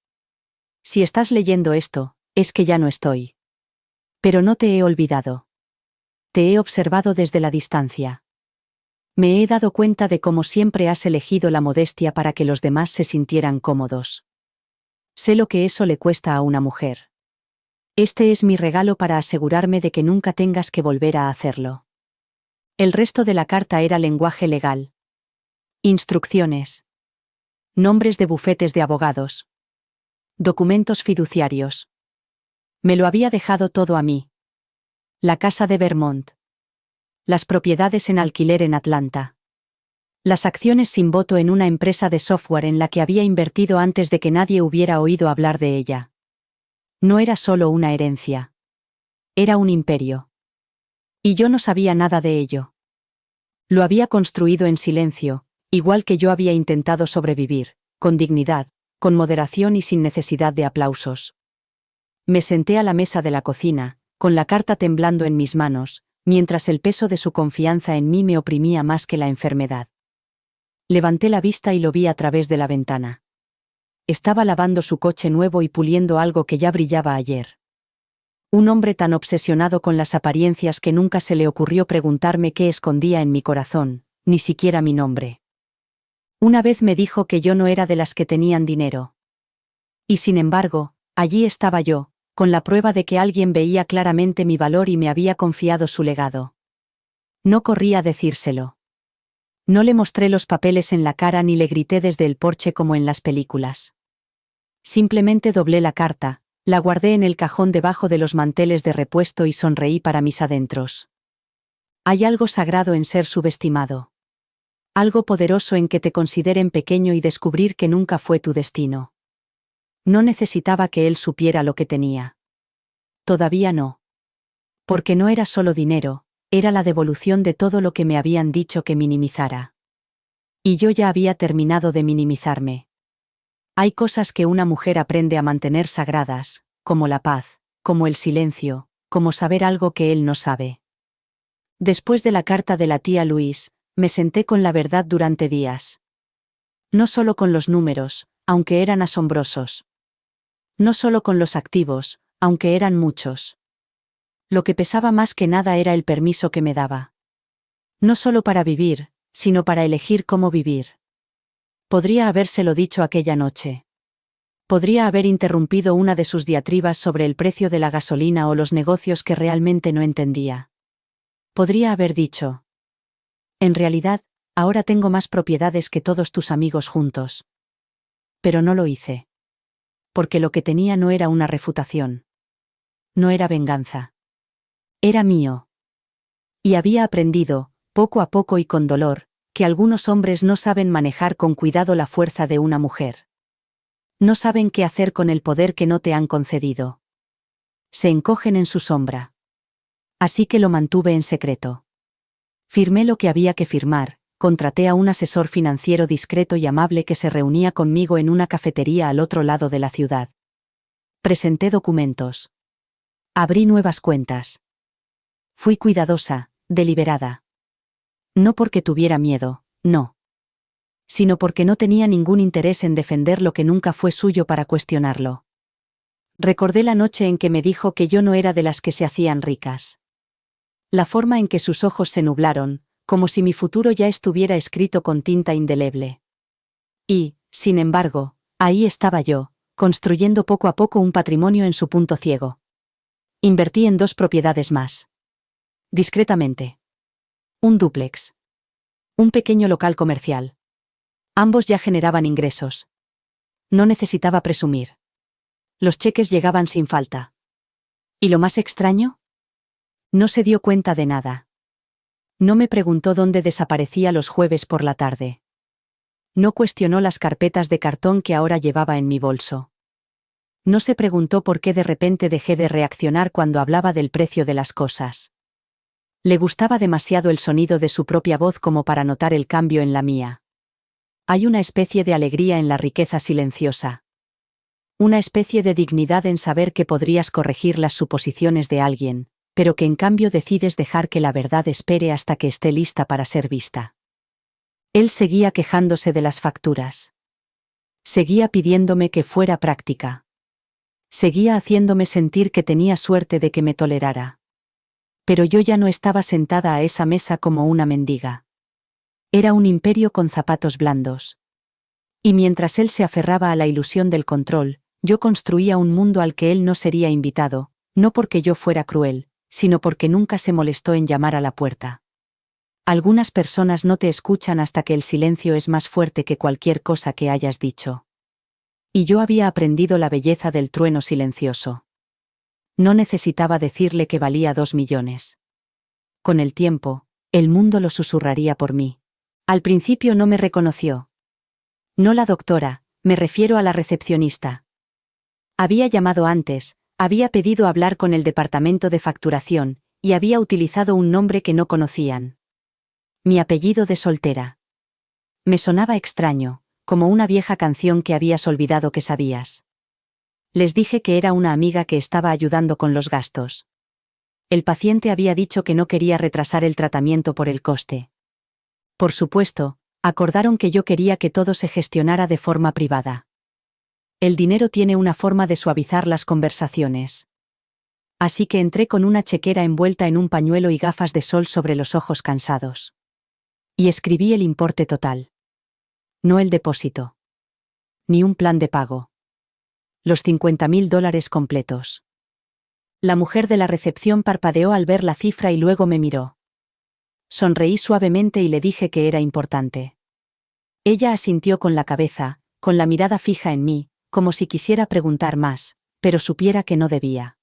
Si estás leyendo esto, es que ya no estoy. Pero no te he olvidado. Te he observado desde la distancia. Me he dado cuenta de cómo siempre has elegido la modestia para que los demás se sintieran cómodos. Sé lo que eso le cuesta a una mujer. Este es mi regalo para asegurarme de que nunca tengas que volver a hacerlo. El resto de la carta era lenguaje legal. Instrucciones. Nombres de bufetes de abogados. Documentos fiduciarios. Me lo había dejado todo a mí. La casa de Vermont. Las propiedades en alquiler en Atlanta. Las acciones sin voto en una empresa de software en la que había invertido antes de que nadie hubiera oído hablar de ella. No era solo una herencia. Era un imperio. Y yo no sabía nada de ello. Lo había construido en silencio, igual que yo había intentado sobrevivir, con dignidad, con moderación y sin necesidad de aplausos. Me senté a la mesa de la cocina, con la carta temblando en mis manos, mientras el peso de su confianza en mí me oprimía más que la enfermedad. Levanté la vista y lo vi a través de la ventana. Estaba lavando su coche nuevo y puliendo algo que ya brillaba ayer. Un hombre tan obsesionado con las apariencias que nunca se le ocurrió preguntarme qué escondía en mi corazón, ni siquiera mi nombre. Una vez me dijo que yo no era de las que tenían dinero. Y sin embargo, allí estaba yo, con la prueba de que alguien veía claramente mi valor y me había confiado su legado. No corrí a decírselo. No le mostré los papeles en la cara ni le grité desde el porche como en las películas. Simplemente doblé la carta, la guardé en el cajón debajo de los manteles de repuesto y sonreí para mis adentros. Hay algo sagrado en ser subestimado. Algo poderoso en que te consideren pequeño y descubrir que nunca fue tu destino. No necesitaba que él supiera lo que tenía. Todavía no. Porque no era solo dinero, era la devolución de todo lo que me habían dicho que minimizara. Y yo ya había terminado de minimizarme. Hay cosas que una mujer aprende a mantener sagradas, como la paz, como el silencio, como saber algo que él no sabe. Después de la carta de la tía Luis, me senté con la verdad durante días. No solo con los números, aunque eran asombrosos. No solo con los activos, aunque eran muchos. Lo que pesaba más que nada era el permiso que me daba. No solo para vivir, sino para elegir cómo vivir. Podría habérselo dicho aquella noche. Podría haber interrumpido una de sus diatribas sobre el precio de la gasolina o los negocios que realmente no entendía. Podría haber dicho: En realidad, ahora tengo más propiedades que todos tus amigos juntos. Pero no lo hice. Porque lo que tenía no era una refutación. No era venganza. Era mío. Y había aprendido, poco a poco y con dolor, que algunos hombres no saben manejar con cuidado la fuerza de una mujer. No saben qué hacer con el poder que no te han concedido. Se encogen en su sombra. Así que lo mantuve en secreto. Firmé lo que había que firmar, contraté a un asesor financiero discreto y amable que se reunía conmigo en una cafetería al otro lado de la ciudad. Presenté documentos. Abrí nuevas cuentas. Fui cuidadosa, deliberada. No porque tuviera miedo, no. Sino porque no tenía ningún interés en defender lo que nunca fue suyo para cuestionarlo. Recordé la noche en que me dijo que yo no era de las que se hacían ricas. La forma en que sus ojos se nublaron, como si mi futuro ya estuviera escrito con tinta indeleble. Y, sin embargo, ahí estaba yo, construyendo poco a poco un patrimonio en su punto ciego. Invertí en 2 propiedades más. Discretamente. Un dúplex. Un pequeño local comercial. Ambos ya generaban ingresos. No necesitaba presumir. Los cheques llegaban sin falta. ¿Y lo más extraño? No se dio cuenta de nada. No me preguntó dónde desaparecía los jueves por la tarde. No cuestionó las carpetas de cartón que ahora llevaba en mi bolso. No se preguntó por qué de repente dejé de reaccionar cuando hablaba del precio de las cosas. Le gustaba demasiado el sonido de su propia voz como para notar el cambio en la mía. Hay una especie de alegría en la riqueza silenciosa. Una especie de dignidad en saber que podrías corregir las suposiciones de alguien, pero que en cambio decides dejar que la verdad espere hasta que esté lista para ser vista. Él seguía quejándose de las facturas. Seguía pidiéndome que fuera práctica. Seguía haciéndome sentir que tenía suerte de que me tolerara. Pero yo ya no estaba sentada a esa mesa como una mendiga. Era un imperio con zapatos blandos. Y mientras él se aferraba a la ilusión del control, yo construía un mundo al que él no sería invitado, no porque yo fuera cruel, sino porque nunca se molestó en llamar a la puerta. Algunas personas no te escuchan hasta que el silencio es más fuerte que cualquier cosa que hayas dicho. Y yo había aprendido la belleza del trueno silencioso. No necesitaba decirle que valía 2 millones. Con el tiempo, el mundo lo susurraría por mí. Al principio no me reconoció. No la doctora, me refiero a la recepcionista. Había llamado antes, había pedido hablar con el departamento de facturación, y había utilizado un nombre que no conocían. Mi apellido de soltera. Me sonaba extraño, como una vieja canción que habías olvidado que sabías. Les dije que era una amiga que estaba ayudando con los gastos. El paciente había dicho que no quería retrasar el tratamiento por el coste. Por supuesto, acordaron que yo quería que todo se gestionara de forma privada. El dinero tiene una forma de suavizar las conversaciones. Así que entré con una chequera envuelta en un pañuelo y gafas de sol sobre los ojos cansados. Y escribí el importe total. No el depósito. Ni un plan de pago. Los $50.000 completos. La mujer de la recepción parpadeó al ver la cifra y luego me miró. Sonreí suavemente y le dije que era importante. Ella asintió con la cabeza, con la mirada fija en mí, como si quisiera preguntar más, pero supiera que no debía.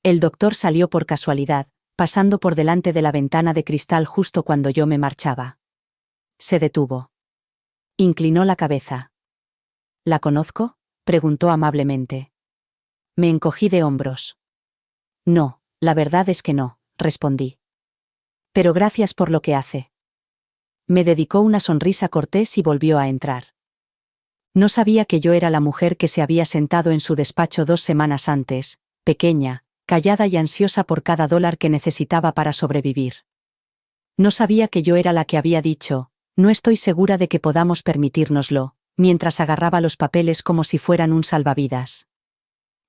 El doctor salió por casualidad, pasando por delante de la ventana de cristal justo cuando yo me marchaba. Se detuvo. Inclinó la cabeza. ¿La conozco?, preguntó amablemente. Me encogí de hombros. No, la verdad es que no, respondí. Pero gracias por lo que hace. Me dedicó una sonrisa cortés y volvió a entrar. No sabía que yo era la mujer que se había sentado en su despacho 2 semanas antes, pequeña, callada y ansiosa por cada dólar que necesitaba para sobrevivir. No sabía que yo era la que había dicho, no estoy segura de que podamos permitírnoslo, mientras agarraba los papeles como si fueran un salvavidas.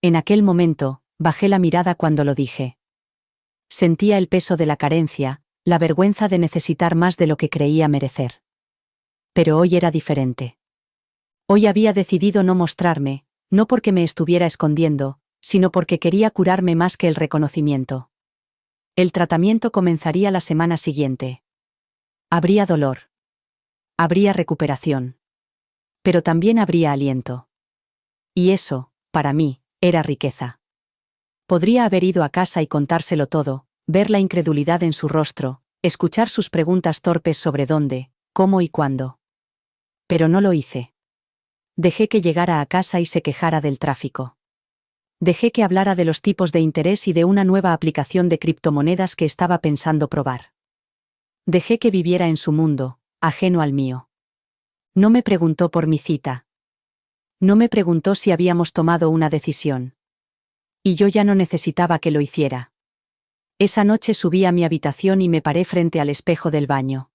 En aquel momento, bajé la mirada cuando lo dije. Sentía el peso de la carencia, la vergüenza de necesitar más de lo que creía merecer. Pero hoy era diferente. Hoy había decidido no mostrarme, no porque me estuviera escondiendo, sino porque quería curarme más que el reconocimiento. El tratamiento comenzaría la semana siguiente. Habría dolor. Habría recuperación. Pero también habría aliento. Y eso, para mí, era riqueza. Podría haber ido a casa y contárselo todo, ver la incredulidad en su rostro, escuchar sus preguntas torpes sobre dónde, cómo y cuándo. Pero no lo hice. Dejé que llegara a casa y se quejara del tráfico. Dejé que hablara de los tipos de interés y de una nueva aplicación de criptomonedas que estaba pensando probar. Dejé que viviera en su mundo, ajeno al mío. No me preguntó por mi cita. No me preguntó si habíamos tomado una decisión. Y yo ya no necesitaba que lo hiciera. Esa noche subí a mi habitación y me paré frente al espejo del baño.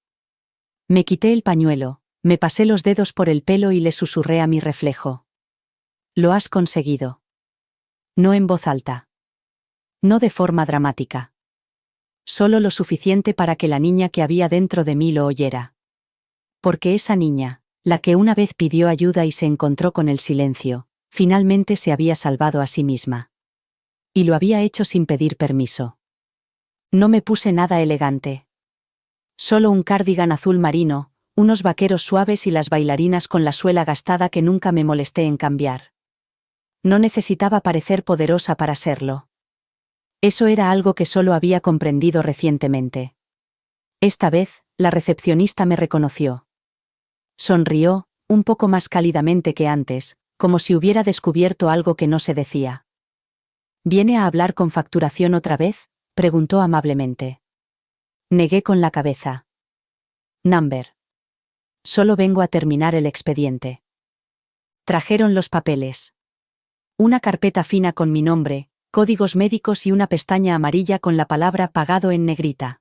Me quité el pañuelo, me pasé los dedos por el pelo y le susurré a mi reflejo. Lo has conseguido. No en voz alta. No de forma dramática. Solo lo suficiente para que la niña que había dentro de mí lo oyera. Porque esa niña, la que una vez pidió ayuda y se encontró con el silencio, finalmente se había salvado a sí misma. Y lo había hecho sin pedir permiso. No me puse nada elegante. Solo un cardigan azul marino, unos vaqueros suaves y las bailarinas con la suela gastada que nunca me molesté en cambiar. No necesitaba parecer poderosa para serlo. Eso era algo que solo había comprendido recientemente. Esta vez, la recepcionista me reconoció. Sonrió, un poco más cálidamente que antes, como si hubiera descubierto algo que no se decía. ¿Viene a hablar con facturación otra vez?, preguntó amablemente. Negué con la cabeza. Number. Solo vengo a terminar el expediente. Trajeron los papeles. Una carpeta fina con mi nombre, códigos médicos y una pestaña amarilla con la palabra pagado en negrita.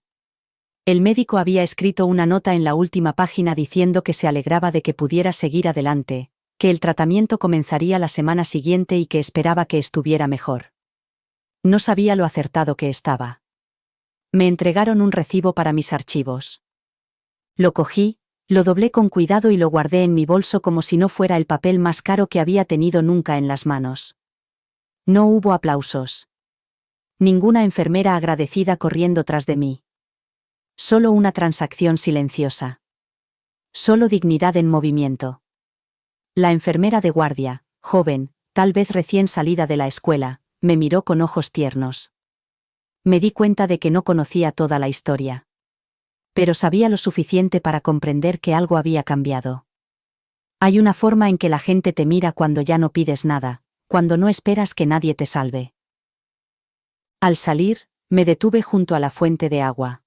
El médico había escrito una nota en la última página diciendo que se alegraba de que pudiera seguir adelante, que el tratamiento comenzaría la semana siguiente y que esperaba que estuviera mejor. No sabía lo acertado que estaba. Me entregaron un recibo para mis archivos. Lo cogí, lo doblé con cuidado y lo guardé en mi bolso como si no fuera el papel más caro que había tenido nunca en las manos. No hubo aplausos. Ninguna enfermera agradecida corriendo tras de mí. Solo una transacción silenciosa. Solo dignidad en movimiento. La enfermera de guardia, joven, tal vez recién salida de la escuela, me miró con ojos tiernos. Me di cuenta de que no conocía toda la historia. Pero sabía lo suficiente para comprender que algo había cambiado. Hay una forma en que la gente te mira cuando ya no pides nada, cuando no esperas que nadie te salve. Al salir, me detuve junto a la fuente de agua.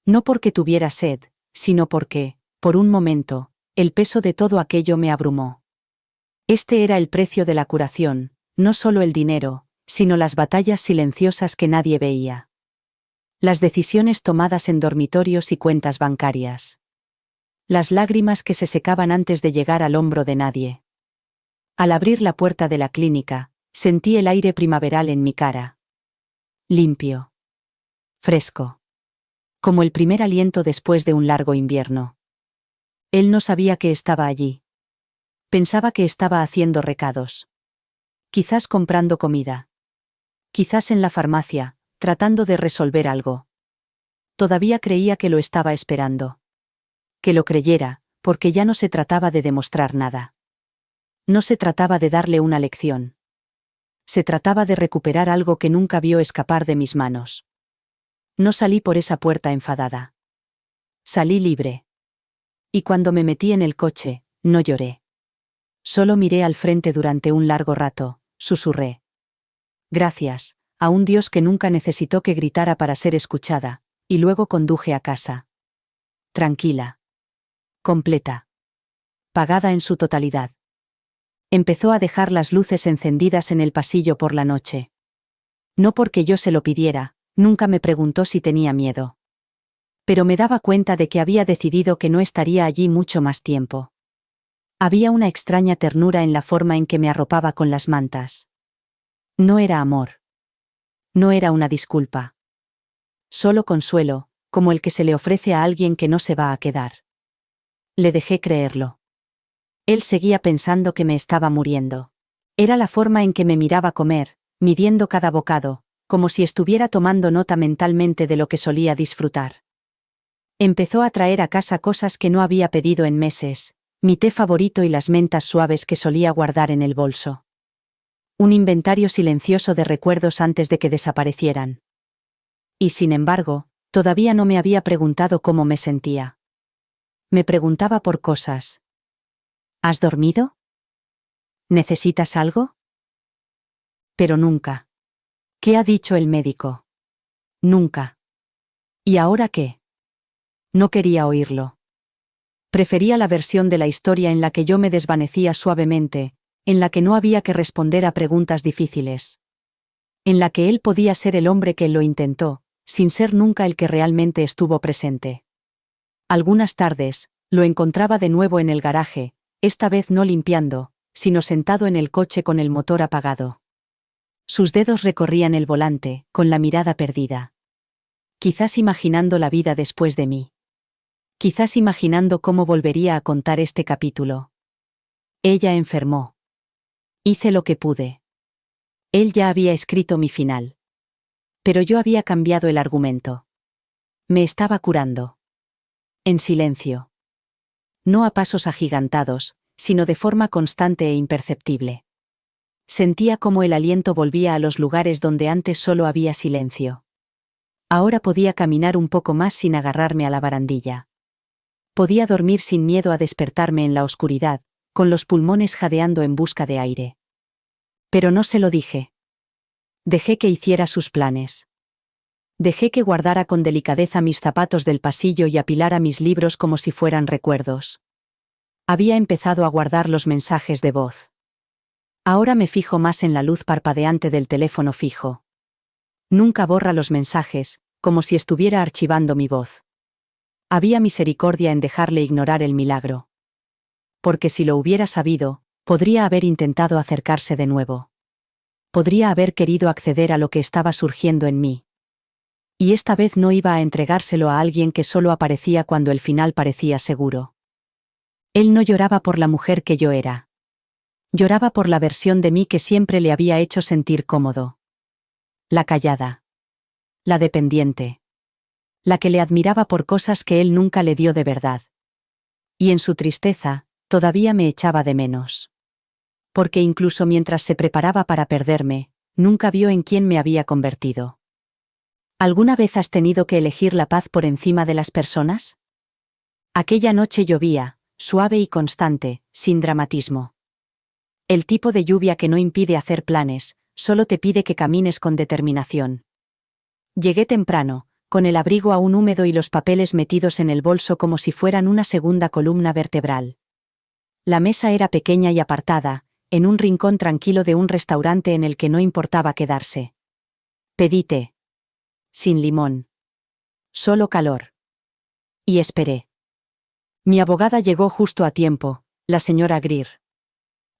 No porque tuviera sed, sino porque, por un momento, el peso de todo aquello me abrumó. Este era el precio de la curación, no solo el dinero, sino las batallas silenciosas que nadie veía. Las decisiones tomadas en dormitorios y cuentas bancarias. Las lágrimas que se secaban antes de llegar al hombro de nadie. Al abrir la puerta de la clínica, sentí el aire primaveral en mi cara. Limpio. Fresco. Como el primer aliento después de un largo invierno. Él no sabía que estaba allí. Pensaba que estaba haciendo recados. Quizás comprando comida. Quizás en la farmacia, tratando de resolver algo. Todavía creía que lo estaba esperando. Que lo creyera, porque ya no se trataba de demostrar nada. No se trataba de darle una lección. Se trataba de recuperar algo que nunca vio escapar de mis manos. No salí por esa puerta enfadada. Salí libre. Y cuando me metí en el coche, no lloré. Solo miré al frente durante un largo rato, susurré. Gracias, a un Dios que nunca necesitó que gritara para ser escuchada, y luego conduje a casa. Tranquila. Completa. Pagada en su totalidad. Empezó a dejar las luces encendidas en el pasillo por la noche. No porque yo se lo pidiera, nunca me preguntó si tenía miedo. Pero me daba cuenta de que había decidido que no estaría allí mucho más tiempo. Había una extraña ternura en la forma en que me arropaba con las mantas. No era amor. No era una disculpa. Solo consuelo, como el que se le ofrece a alguien que no se va a quedar. Le dejé creerlo. Él seguía pensando que me estaba muriendo. Era la forma en que me miraba comer, midiendo cada bocado, como si estuviera tomando nota mentalmente de lo que solía disfrutar. Empezó a traer a casa cosas que no había pedido en meses, mi té favorito y las mentas suaves que solía guardar en el bolso. Un inventario silencioso de recuerdos antes de que desaparecieran. Y sin embargo, todavía no me había preguntado cómo me sentía. Me preguntaba por cosas. ¿Has dormido? ¿Necesitas algo? Pero nunca. ¿Qué ha dicho el médico? Nunca. ¿Y ahora qué? No quería oírlo. Prefería la versión de la historia en la que yo me desvanecía suavemente, en la que no había que responder a preguntas difíciles. En la que él podía ser el hombre que lo intentó, sin ser nunca el que realmente estuvo presente. Algunas tardes, lo encontraba de nuevo en el garaje, esta vez no limpiando, sino sentado en el coche con el motor apagado. Sus dedos recorrían el volante, con la mirada perdida. Quizás imaginando la vida después de mí. Quizás imaginando cómo volvería a contar este capítulo. Ella enfermó. Hice lo que pude. Él ya había escrito mi final. Pero yo había cambiado el argumento. Me estaba curando. En silencio. No a pasos agigantados, sino de forma constante e imperceptible. Sentía cómo el aliento volvía a los lugares donde antes solo había silencio. Ahora podía caminar un poco más sin agarrarme a la barandilla. Podía dormir sin miedo a despertarme en la oscuridad, con los pulmones jadeando en busca de aire. Pero no se lo dije. Dejé que hiciera sus planes. Dejé que guardara con delicadeza mis zapatos del pasillo y apilara mis libros como si fueran recuerdos. Había empezado a guardar los mensajes de voz. Ahora me fijo más en la luz parpadeante del teléfono fijo. Nunca borra los mensajes, como si estuviera archivando mi voz. Había misericordia en dejarle ignorar el milagro. Porque si lo hubiera sabido, podría haber intentado acercarse de nuevo. Podría haber querido acceder a lo que estaba surgiendo en mí. Y esta vez no iba a entregárselo a alguien que solo aparecía cuando el final parecía seguro. Él no lloraba por la mujer que yo era. Lloraba por la versión de mí que siempre le había hecho sentir cómodo. La callada. La dependiente. La que le admiraba por cosas que él nunca le dio de verdad. Y en su tristeza, todavía me echaba de menos. Porque incluso mientras se preparaba para perderme, nunca vio en quién me había convertido. ¿Alguna vez has tenido que elegir la paz por encima de las personas? Aquella noche llovía, suave y constante, sin dramatismo. El tipo de lluvia que no impide hacer planes, solo te pide que camines con determinación. Llegué temprano, con el abrigo aún húmedo y los papeles metidos en el bolso como si fueran una segunda columna vertebral. La mesa era pequeña y apartada, en un rincón tranquilo de un restaurante en el que no importaba quedarse. Pedí té. Sin limón. Solo calor. Y esperé. Mi abogada llegó justo a tiempo, la señora Greer.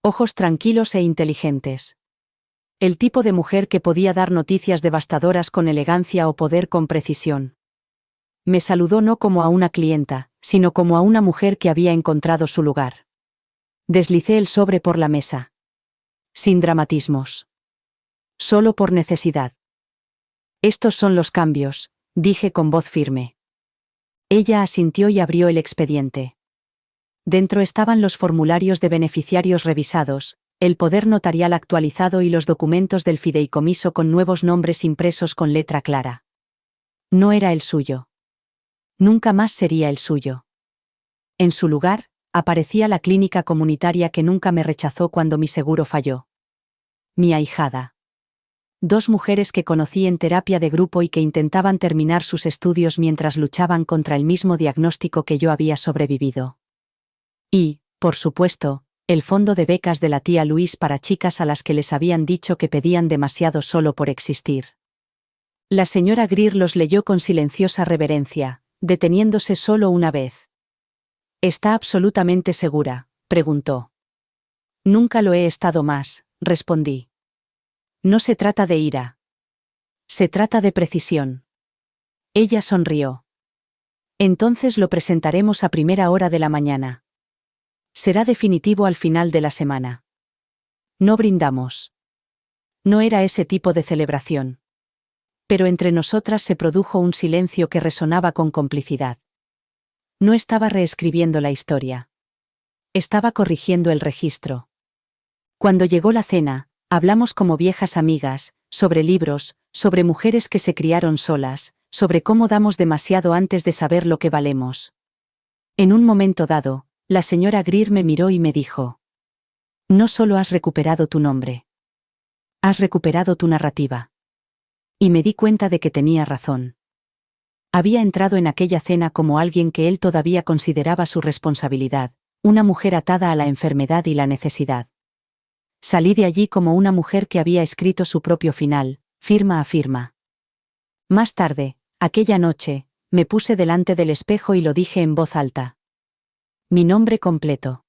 Ojos tranquilos e inteligentes. El tipo de mujer que podía dar noticias devastadoras con elegancia o poder con precisión. Me saludó no como a una clienta, sino como a una mujer que había encontrado su lugar. Deslicé el sobre por la mesa. Sin dramatismos. Solo por necesidad. Estos son los cambios, dije con voz firme. Ella asintió y abrió el expediente. Dentro estaban los formularios de beneficiarios revisados, el poder notarial actualizado y los documentos del fideicomiso con nuevos nombres impresos con letra clara. No era el suyo. Nunca más sería el suyo. En su lugar, aparecía la clínica comunitaria que nunca me rechazó cuando mi seguro falló. Mi ahijada. 2 mujeres que conocí en terapia de grupo y que intentaban terminar sus estudios mientras luchaban contra el mismo diagnóstico que yo había sobrevivido. Y, por supuesto, el fondo de becas de la tía Luis para chicas a las que les habían dicho que pedían demasiado solo por existir. La señora Greer los leyó con silenciosa reverencia, deteniéndose solo una vez. ¿Está absolutamente segura?, preguntó. Nunca lo he estado más, respondí. No se trata de ira. Se trata de precisión. Ella sonrió. Entonces lo presentaremos a primera hora de la mañana. Será definitivo al final de la semana. No brindamos. No era ese tipo de celebración. Pero entre nosotras se produjo un silencio que resonaba con complicidad. No estaba reescribiendo la historia. Estaba corrigiendo el registro. Cuando llegó la cena, hablamos como viejas amigas, sobre libros, sobre mujeres que se criaron solas, sobre cómo damos demasiado antes de saber lo que valemos. En un momento dado, la señora Greer me miró y me dijo: no solo has recuperado tu nombre. Has recuperado tu narrativa. Y me di cuenta de que tenía razón. Había entrado en aquella cena como alguien que él todavía consideraba su responsabilidad, una mujer atada a la enfermedad y la necesidad. Salí de allí como una mujer que había escrito su propio final, firma a firma. Más tarde, aquella noche, me puse delante del espejo y lo dije en voz alta. Mi nombre completo.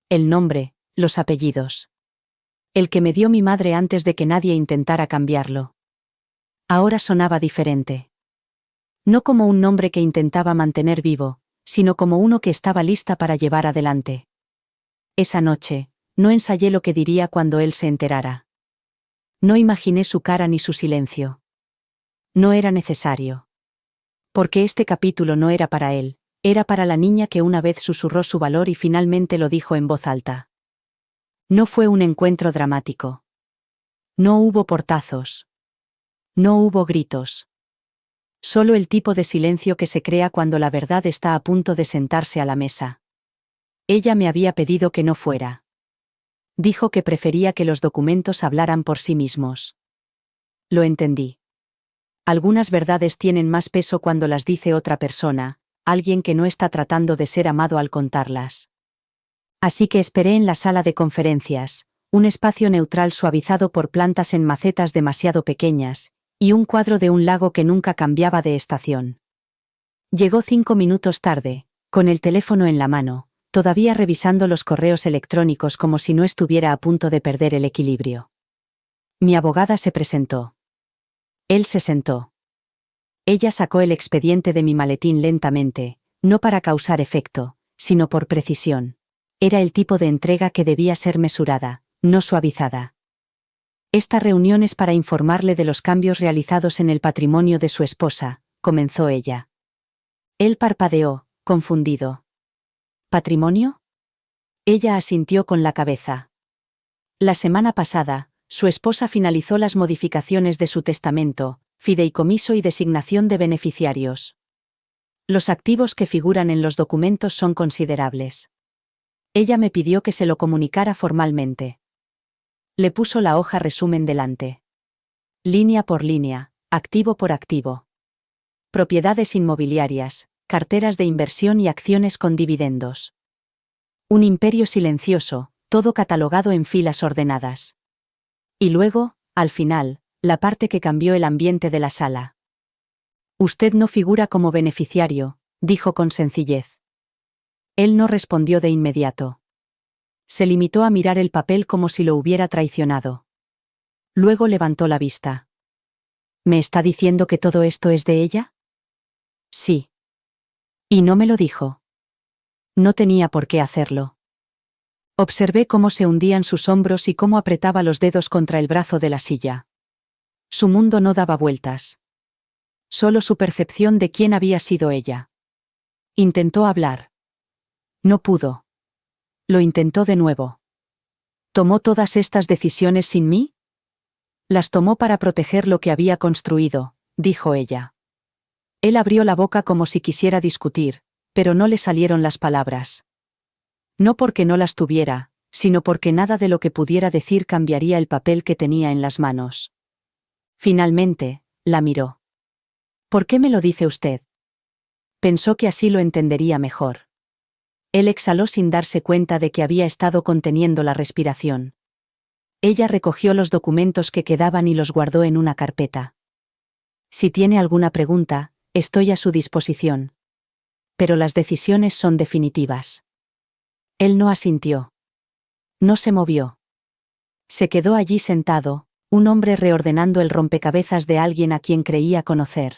El nombre, los apellidos. El que me dio mi madre antes de que nadie intentara cambiarlo. Ahora sonaba diferente. No como un nombre que intentaba mantener vivo, sino como uno que estaba lista para llevar adelante. Esa noche, no ensayé lo que diría cuando él se enterara. No imaginé su cara ni su silencio. No era necesario. Porque este capítulo no era para él, era para la niña que una vez susurró su valor y finalmente lo dijo en voz alta. No fue un encuentro dramático. No hubo portazos. No hubo gritos. Solo el tipo de silencio que se crea cuando la verdad está a punto de sentarse a la mesa. Ella me había pedido que no fuera. Dijo que prefería que los documentos hablaran por sí mismos. Lo entendí. Algunas verdades tienen más peso cuando las dice otra persona, alguien que no está tratando de ser amado al contarlas. Así que esperé en la sala de conferencias, un espacio neutral suavizado por plantas en macetas demasiado pequeñas, y un cuadro de un lago que nunca cambiaba de estación. Llegó 5 minutos tarde, con el teléfono en la mano, todavía revisando los correos electrónicos como si no estuviera a punto de perder el equilibrio. Mi abogada se presentó. Él se sentó. Ella sacó el expediente de mi maletín lentamente, no para causar efecto, sino por precisión. Era el tipo de entrega que debía ser mesurada, no suavizada. Esta reunión es para informarle de los cambios realizados en el patrimonio de su esposa, comenzó ella. Él parpadeó, confundido. ¿Patrimonio? Ella asintió con la cabeza. La semana pasada, su esposa finalizó las modificaciones de su testamento, fideicomiso y designación de beneficiarios. Los activos que figuran en los documentos son considerables. Ella me pidió que se lo comunicara formalmente. Le puso la hoja resumen delante. Línea por línea, activo por activo. Propiedades inmobiliarias, carteras de inversión y acciones con dividendos. Un imperio silencioso, todo catalogado en filas ordenadas. Y luego, al final, la parte que cambió el ambiente de la sala. Usted no figura como beneficiario, dijo con sencillez. Él no respondió de inmediato. Se limitó a mirar el papel como si lo hubiera traicionado. Luego levantó la vista. ¿Me está diciendo que todo esto es de ella? Sí. Y no me lo dijo. No tenía por qué hacerlo. Observé cómo se hundían sus hombros y cómo apretaba los dedos contra el brazo de la silla. Su mundo no daba vueltas. Solo su percepción de quién había sido ella. Intentó hablar. No pudo. Lo intentó de nuevo. ¿Tomó todas estas decisiones sin mí? Las tomó para proteger lo que había construido, dijo ella. Él abrió la boca como si quisiera discutir, pero no le salieron las palabras. No porque no las tuviera, sino porque nada de lo que pudiera decir cambiaría el papel que tenía en las manos. Finalmente, la miró. ¿Por qué me lo dice usted? Pensó que así lo entendería mejor. Él exhaló sin darse cuenta de que había estado conteniendo la respiración. Ella recogió los documentos que quedaban y los guardó en una carpeta. Si tiene alguna pregunta, estoy a su disposición. Pero las decisiones son definitivas. Él no asintió. No se movió. Se quedó allí sentado, un hombre reordenando el rompecabezas de alguien a quien creía conocer.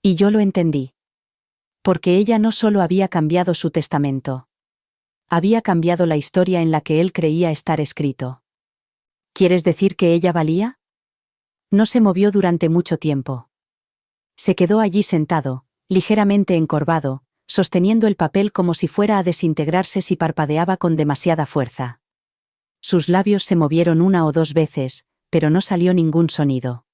Y yo lo entendí. Porque ella no solo había cambiado su testamento. Había cambiado la historia en la que él creía estar escrito. ¿Quieres decir que ella valía? No se movió durante mucho tiempo. Se quedó allí sentado, ligeramente encorvado, sosteniendo el papel como si fuera a desintegrarse si parpadeaba con demasiada fuerza. Sus labios se movieron una o dos veces, pero no salió ningún sonido.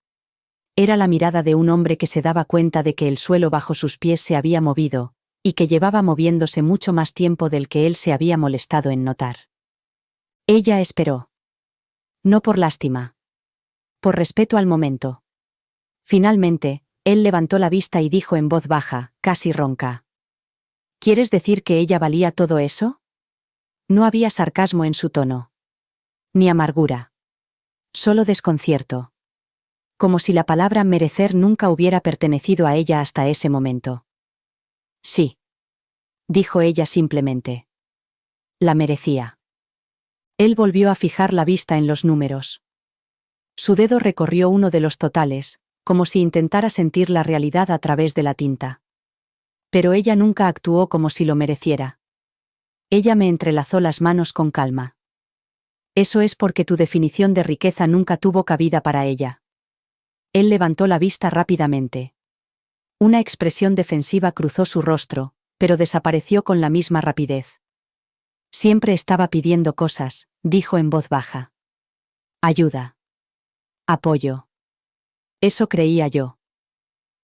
Era la mirada de un hombre que se daba cuenta de que el suelo bajo sus pies se había movido, y que llevaba moviéndose mucho más tiempo del que él se había molestado en notar. Ella esperó. No por lástima. Por respeto al momento. Finalmente, él levantó la vista y dijo en voz baja, casi ronca. ¿Quieres decir que ella valía todo eso? No había sarcasmo en su tono. Ni amargura. Solo desconcierto. Como si la palabra merecer nunca hubiera pertenecido a ella hasta ese momento. Sí. Dijo ella simplemente. La merecía. Él volvió a fijar la vista en los números. Su dedo recorrió uno de los totales, como si intentara sentir la realidad a través de la tinta. Pero ella nunca actuó como si lo mereciera. Ella me entrelazó las manos con calma. Eso es porque tu definición de riqueza nunca tuvo cabida para ella. Él levantó la vista rápidamente. Una expresión defensiva cruzó su rostro, pero desapareció con la misma rapidez. Siempre estaba pidiendo cosas, dijo en voz baja. Ayuda. Apoyo. Eso creía yo.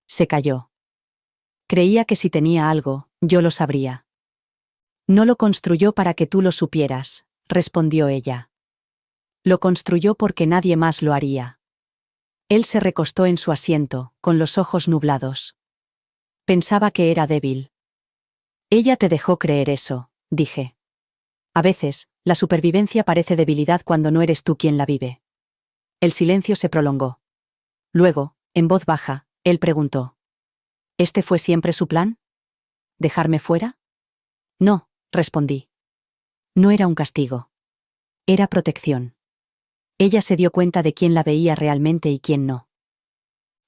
Se calló. Creía que si tenía algo, yo lo sabría. No lo construyó para que tú lo supieras, respondió ella. Lo construyó porque nadie más lo haría. Él se recostó en su asiento, con los ojos nublados. Pensaba que era débil. Ella te dejó creer eso, dije. A veces, la supervivencia parece debilidad cuando no eres tú quien la vive. El silencio se prolongó. Luego, en voz baja, él preguntó. ¿Este fue siempre su plan? ¿Dejarme fuera? No, respondí. No era un castigo. Era protección. Ella se dio cuenta de quién la veía realmente y quién no.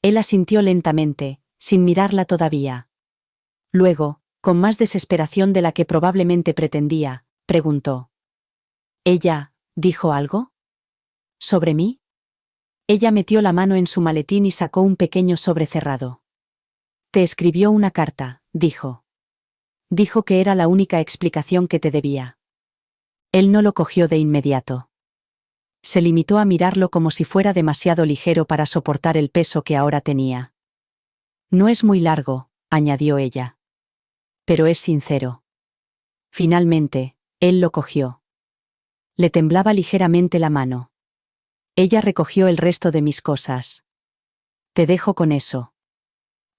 Él asintió lentamente, sin mirarla todavía. Luego, con más desesperación de la que probablemente pretendía, preguntó. ¿Ella dijo algo? ¿Sobre mí? Ella metió la mano en su maletín y sacó un pequeño sobre cerrado. Te escribió una carta, dijo. Dijo que era la única explicación que te debía. Él no lo cogió de inmediato. Se limitó a mirarlo como si fuera demasiado ligero para soportar el peso que ahora tenía. No es muy largo, añadió ella. Pero es sincero. Finalmente, él lo cogió. Le temblaba ligeramente la mano. Ella recogió el resto de mis cosas. Te dejo con eso.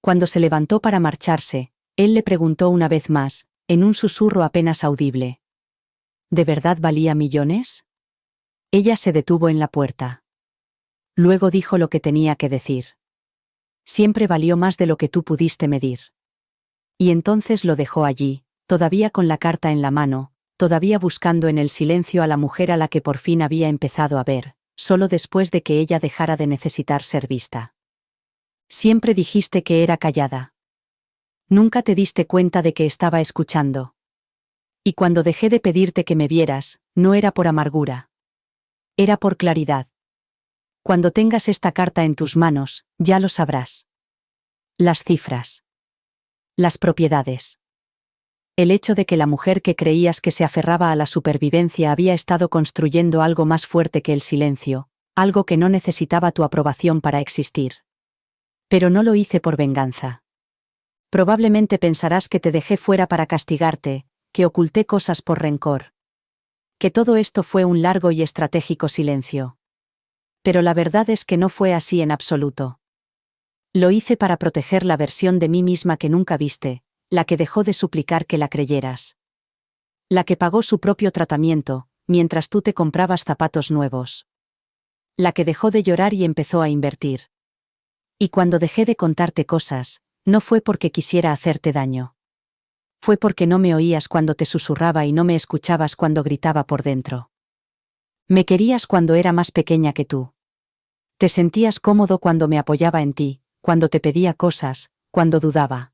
Cuando se levantó para marcharse, él le preguntó una vez más, en un susurro apenas audible. ¿De verdad valía millones? Ella se detuvo en la puerta. Luego dijo lo que tenía que decir. Siempre valió más de lo que tú pudiste medir. Y entonces lo dejó allí, todavía con la carta en la mano, todavía buscando en el silencio a la mujer a la que por fin había empezado a ver, solo después de que ella dejara de necesitar ser vista. Siempre dijiste que era callada. Nunca te diste cuenta de que estaba escuchando. Y cuando dejé de pedirte que me vieras, no era por amargura. Era por claridad. Cuando tengas esta carta en tus manos, ya lo sabrás. Las cifras. Las propiedades. El hecho de que la mujer que creías que se aferraba a la supervivencia había estado construyendo algo más fuerte que el silencio, algo que no necesitaba tu aprobación para existir. Pero no lo hice por venganza. Probablemente pensarás que te dejé fuera para castigarte, que oculté cosas por rencor. Que todo esto fue un largo y estratégico silencio. Pero la verdad es que no fue así en absoluto. Lo hice para proteger la versión de mí misma que nunca viste, la que dejó de suplicar que la creyeras. La que pagó su propio tratamiento, mientras tú te comprabas zapatos nuevos. La que dejó de llorar y empezó a invertir. Y cuando dejé de contarte cosas, no fue porque quisiera hacerte daño. Fue porque no me oías cuando te susurraba y no me escuchabas cuando gritaba por dentro. Me querías cuando era más pequeña que tú. Te sentías cómodo cuando me apoyaba en ti, cuando te pedía cosas, cuando dudaba.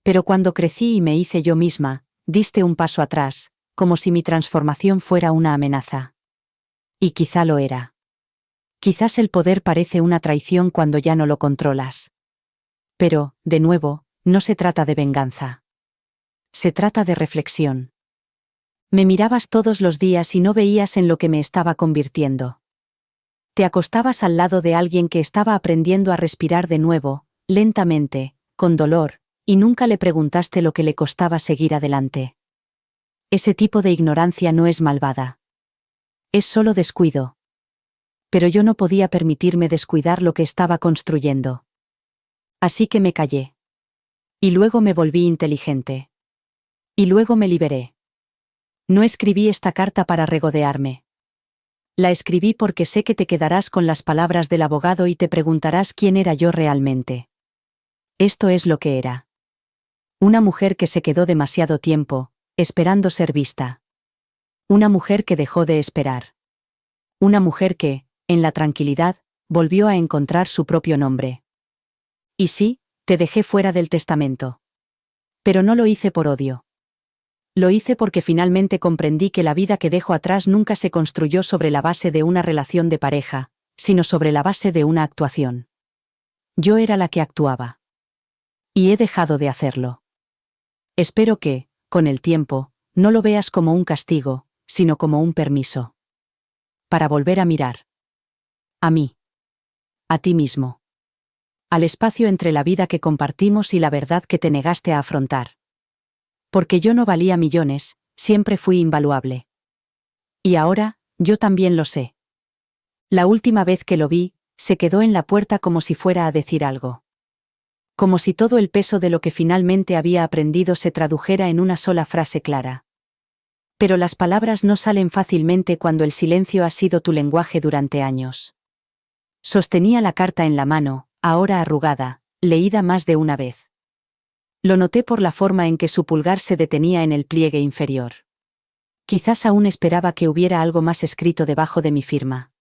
Pero cuando crecí y me hice yo misma, diste un paso atrás, como si mi transformación fuera una amenaza. Y quizá lo era. Quizás el poder parece una traición cuando ya no lo controlas. Pero, de nuevo, no se trata de venganza. Se trata de reflexión. Me mirabas todos los días y no veías en lo que me estaba convirtiendo. Te acostabas al lado de alguien que estaba aprendiendo a respirar de nuevo, lentamente, con dolor, y nunca le preguntaste lo que le costaba seguir adelante. Ese tipo de ignorancia no es malvada. Es solo descuido. Pero yo no podía permitirme descuidar lo que estaba construyendo. Así que me callé. Y luego me volví inteligente. Y luego me liberé. No escribí esta carta para regodearme. La escribí porque sé que te quedarás con las palabras del abogado y te preguntarás quién era yo realmente. Esto es lo que era. Una mujer que se quedó demasiado tiempo, esperando ser vista. Una mujer que dejó de esperar. Una mujer que, en la tranquilidad, volvió a encontrar su propio nombre. Y sí, te dejé fuera del testamento. Pero no lo hice por odio. Lo hice porque finalmente comprendí que la vida que dejo atrás nunca se construyó sobre la base de una relación de pareja, sino sobre la base de una actuación. Yo era la que actuaba. Y he dejado de hacerlo. Espero que, con el tiempo, no lo veas como un castigo, sino como un permiso. Para volver a mirar. A mí. A ti mismo. Al espacio entre la vida que compartimos y la verdad que te negaste a afrontar. Porque yo no valía millones, siempre fui invaluable. Y ahora, yo también lo sé. La última vez que lo vi, se quedó en la puerta como si fuera a decir algo. Como si todo el peso de lo que finalmente había aprendido se tradujera en una sola frase clara. Pero las palabras no salen fácilmente cuando el silencio ha sido tu lenguaje durante años. Sostenía la carta en la mano, ahora arrugada, leída más de una vez. Lo noté por la forma en que su pulgar se detenía en el pliegue inferior. Quizás aún esperaba que hubiera algo más escrito debajo de mi firma.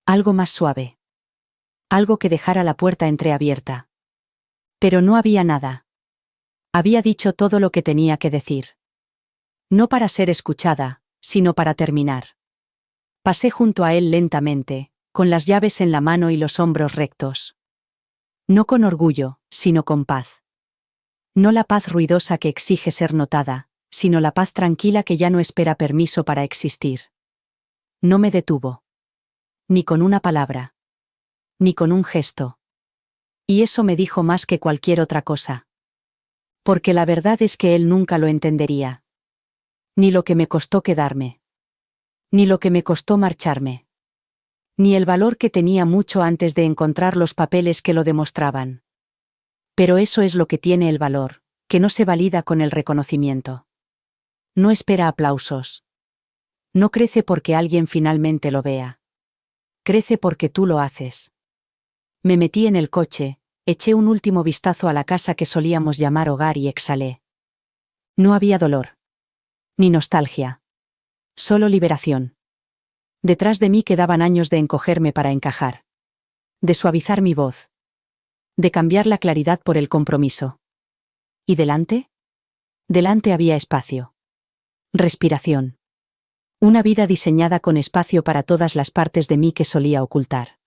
Algo más suave. Algo que dejara la puerta entreabierta. Pero no había nada. Había dicho todo lo que tenía que decir. No para ser escuchada, sino para terminar. Pasé junto a él lentamente, con las llaves en la mano y los hombros rectos. No con orgullo, sino con paz. No la paz ruidosa que exige ser notada, sino la paz tranquila que ya no espera permiso para existir. No me detuvo. Ni con una palabra. Ni con un gesto. Y eso me dijo más que cualquier otra cosa. Porque la verdad es que él nunca lo entendería. Ni lo que me costó quedarme. Ni lo que me costó marcharme. Ni el valor que tenía mucho antes de encontrar los papeles que lo demostraban. Pero eso es lo que tiene el valor, que no se valida con el reconocimiento. No espera aplausos. No crece porque alguien finalmente lo vea. Crece porque tú lo haces. Me metí en el coche, eché un último vistazo a la casa que solíamos llamar hogar y exhalé. No había dolor. Ni nostalgia. Solo liberación. Detrás de mí quedaban años de encogerme para encajar. De suavizar mi voz. De cambiar la claridad por el compromiso. ¿Y delante? Delante había espacio. Respiración. Una vida diseñada con espacio para todas las partes de mí que solía ocultar.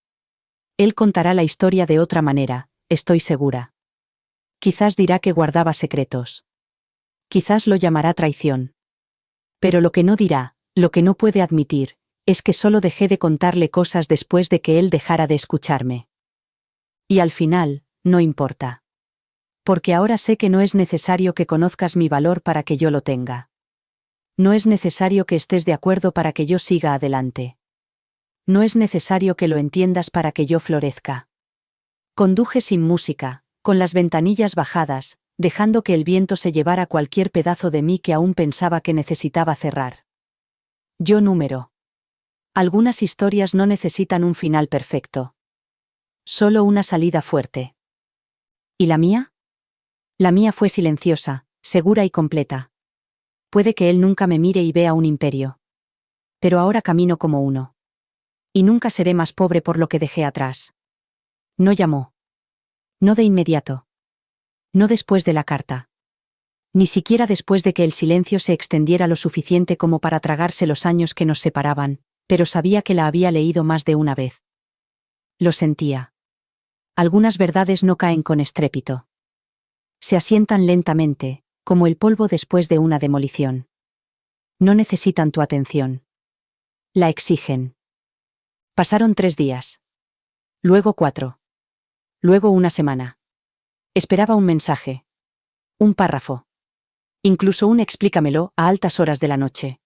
Él contará la historia de otra manera, estoy segura. Quizás dirá que guardaba secretos. Quizás lo llamará traición. Pero lo que no dirá, lo que no puede admitir, es que solo dejé de contarle cosas después de que él dejara de escucharme. Y al final, no importa. Porque ahora sé que no es necesario que conozcas mi valor para que yo lo tenga. No es necesario que estés de acuerdo para que yo siga adelante. No es necesario que lo entiendas para que yo florezca. Conduje sin música, con las ventanillas bajadas, dejando que el viento se llevara cualquier pedazo de mí que aún pensaba que necesitaba cerrar. Yo número. Algunas historias no necesitan un final perfecto. Solo una salida fuerte. ¿Y la mía? La mía fue silenciosa, segura y completa. Puede que él nunca me mire y vea un imperio. Pero ahora camino como uno. Y nunca seré más pobre por lo que dejé atrás. No llamó. No de inmediato. No después de la carta. Ni siquiera después de que el silencio se extendiera lo suficiente como para tragarse los años que nos separaban, pero sabía que la había leído más de una vez. Lo sentía. Algunas verdades no caen con estrépito. Se asientan lentamente, Como el polvo después de una demolición. No necesitan tu atención. La exigen. Pasaron 3 días. Luego 4. Luego una semana. Esperaba un mensaje. Un párrafo. Incluso un explícamelo a altas horas de la noche.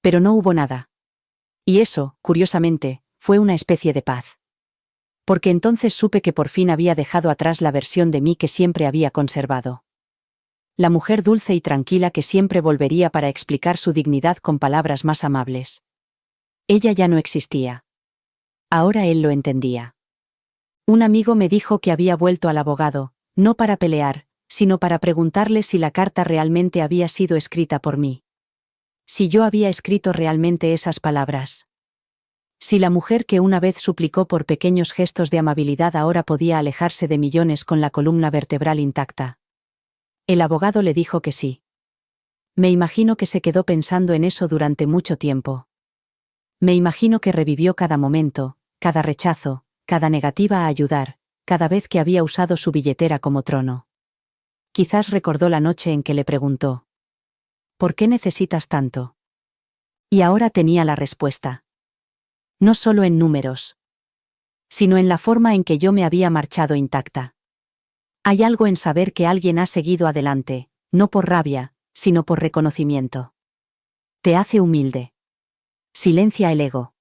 Pero no hubo nada. Y eso, curiosamente, fue una especie de paz. Porque entonces supe que por fin había dejado atrás la versión de mí que siempre había conservado. La mujer dulce y tranquila que siempre volvería para explicar su dignidad con palabras más amables. Ella ya no existía. Ahora él lo entendía. Un amigo me dijo que había vuelto al abogado, no para pelear, sino para preguntarle si la carta realmente había sido escrita por mí. Si yo había escrito realmente esas palabras. Si la mujer que una vez suplicó por pequeños gestos de amabilidad ahora podía alejarse de millones con la columna vertebral intacta. El abogado le dijo que sí. Me imagino que se quedó pensando en eso durante mucho tiempo. Me imagino que revivió cada momento, cada rechazo, cada negativa a ayudar, cada vez que había usado su billetera como trono. Quizás recordó la noche en que le preguntó: ¿por qué necesitas tanto? Y ahora tenía la respuesta. No solo en números, sino en la forma en que yo me había marchado intacta. Hay algo en saber que alguien ha seguido adelante, no por rabia, sino por reconocimiento. Te hace humilde. Silencia el ego.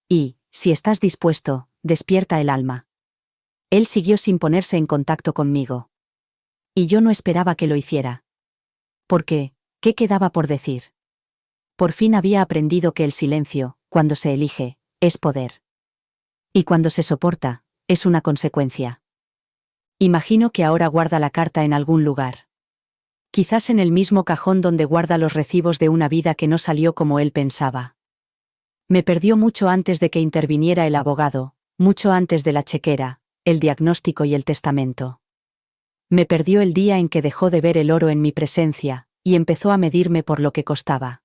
Y, si estás dispuesto, despierta el alma. Él siguió sin ponerse en contacto conmigo. Y yo no esperaba que lo hiciera. Porque, ¿qué quedaba por decir? Por fin había aprendido que el silencio, cuando se elige, es poder. Y cuando se soporta, es una consecuencia. Imagino que ahora guarda la carta en algún lugar. Quizás en el mismo cajón donde guarda los recibos de una vida que no salió como él pensaba. Me perdió mucho antes de que interviniera el abogado, mucho antes de la chequera, el diagnóstico y el testamento. Me perdió el día en que dejó de ver el oro en mi presencia, y empezó a medirme por lo que costaba.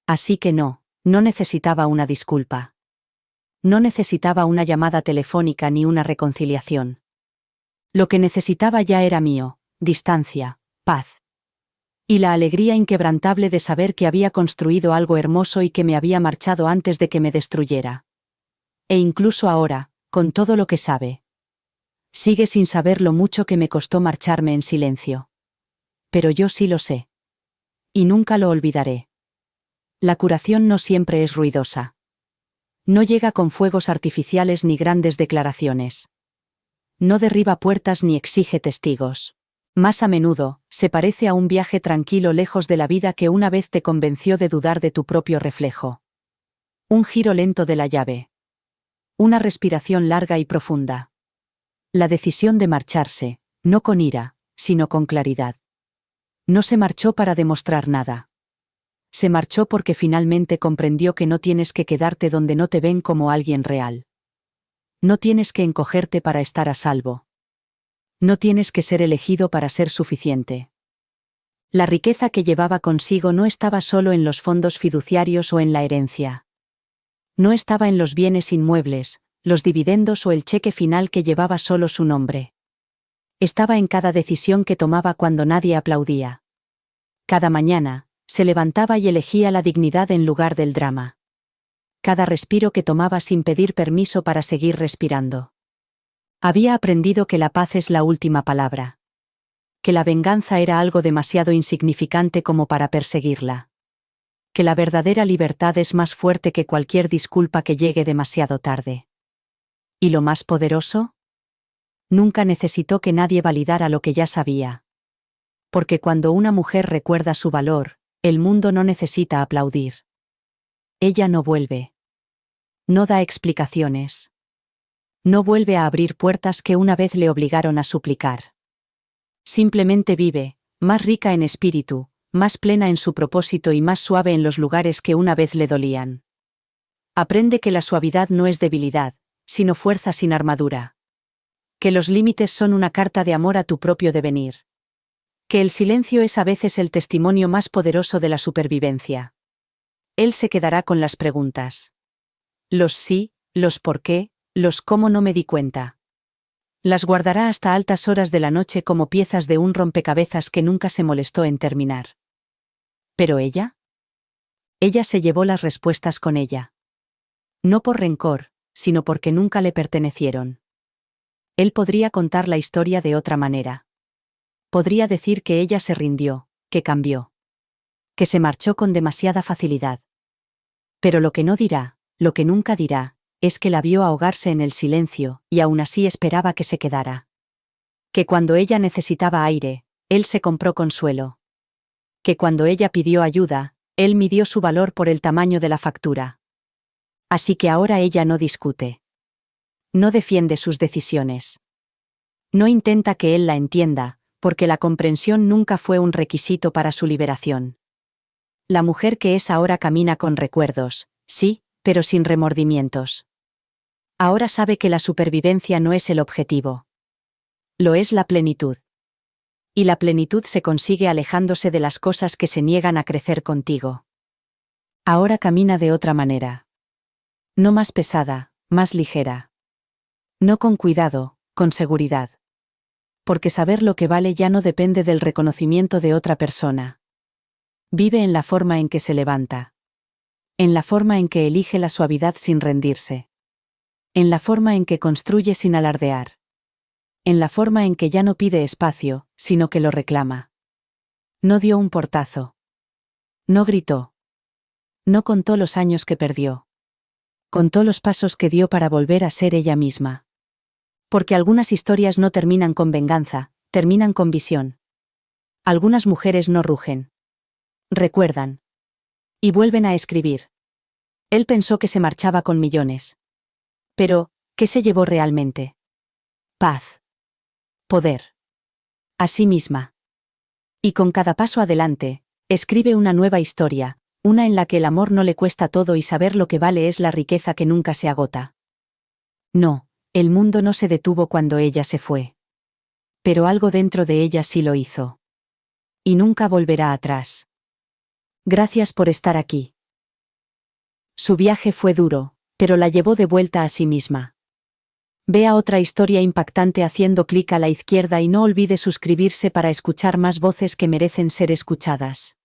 Así que no necesitaba una disculpa. No necesitaba una llamada telefónica ni una reconciliación. Lo que necesitaba ya era mío, distancia, paz. Y la alegría inquebrantable de saber que había construido algo hermoso y que me había marchado antes de que me destruyera. E incluso ahora, con todo lo que sabe. Sigue sin saber lo mucho que me costó marcharme en silencio. Pero yo sí lo sé. Y nunca lo olvidaré. La curación no siempre es ruidosa. No llega con fuegos artificiales ni grandes declaraciones. No derriba puertas ni exige testigos. Más a menudo, se parece a un viaje tranquilo lejos de la vida que una vez te convenció de dudar de tu propio reflejo. Un giro lento de la llave. Una respiración larga y profunda. La decisión de marcharse, no con ira, sino con claridad. No se marchó para demostrar nada. Se marchó porque finalmente comprendió que no tienes que quedarte donde no te ven como alguien real. No tienes que encogerte para estar a salvo. No tienes que ser elegido para ser suficiente. La riqueza que llevaba consigo no estaba solo en los fondos fiduciarios o en la herencia. No estaba en los bienes inmuebles, los dividendos o el cheque final que llevaba solo su nombre. Estaba en cada decisión que tomaba cuando nadie aplaudía. Cada mañana, se levantaba y elegía la dignidad en lugar del drama. Cada respiro que tomaba sin pedir permiso para seguir respirando. Había aprendido que la paz es la última palabra. Que la venganza era algo demasiado insignificante como para perseguirla. Que la verdadera libertad es más fuerte que cualquier disculpa que llegue demasiado tarde. ¿Y lo más poderoso? Nunca necesitó que nadie validara lo que ya sabía. Porque cuando una mujer recuerda su valor, el mundo no necesita aplaudir. Ella no vuelve. No da explicaciones. No vuelve a abrir puertas que una vez le obligaron a suplicar. Simplemente vive, más rica en espíritu, más plena en su propósito y más suave en los lugares que una vez le dolían. Aprende que la suavidad no es debilidad, sino fuerza sin armadura. Que los límites son una carta de amor a tu propio devenir. Que el silencio es a veces el testimonio más poderoso de la supervivencia. Él se quedará con las preguntas. Los sí, los por qué, los cómo no me di cuenta. Las guardará hasta altas horas de la noche como piezas de un rompecabezas que nunca se molestó en terminar. ¿Pero ella? Ella se llevó las respuestas con ella. No por rencor, sino porque nunca le pertenecieron. Él podría contar la historia de otra manera. Podría decir que ella se rindió, que cambió. Que se marchó con demasiada facilidad. Pero lo que no dirá, lo que nunca dirá, es que la vio ahogarse en el silencio, y aún así esperaba que se quedara. Que cuando ella necesitaba aire, él se compró consuelo. Que cuando ella pidió ayuda, él midió su valor por el tamaño de la factura. Así que ahora ella no discute. No defiende sus decisiones. No intenta que él la entienda, porque la comprensión nunca fue un requisito para su liberación. La mujer que es ahora camina con recuerdos, sí, pero sin remordimientos. Ahora sabe que la supervivencia no es el objetivo. Lo es la plenitud. Y la plenitud se consigue alejándose de las cosas que se niegan a crecer contigo. Ahora camina de otra manera. No más pesada, más ligera. No con cuidado, con seguridad. Porque saber lo que vale ya no depende del reconocimiento de otra persona. Vive en la forma en que se levanta. En la forma en que elige la suavidad sin rendirse. En la forma en que construye sin alardear. En la forma en que ya no pide espacio, sino que lo reclama. No dio un portazo. No gritó. No contó los años que perdió. Contó los pasos que dio para volver a ser ella misma. Porque algunas historias no terminan con venganza, terminan con visión. Algunas mujeres no rugen. Recuerdan. Y vuelven a escribir. Él pensó que se marchaba con millones. Pero, ¿qué se llevó realmente? Paz. Poder. A sí misma. Y con cada paso adelante, escribe una nueva historia, una en la que el amor no le cuesta todo y saber lo que vale es la riqueza que nunca se agota. No, el mundo no se detuvo cuando ella se fue. Pero algo dentro de ella sí lo hizo. Y nunca volverá atrás. Gracias por estar aquí. Su viaje fue duro, pero la llevó de vuelta a sí misma. Vea otra historia impactante haciendo clic a la izquierda y no olvide suscribirse para escuchar más voces que merecen ser escuchadas.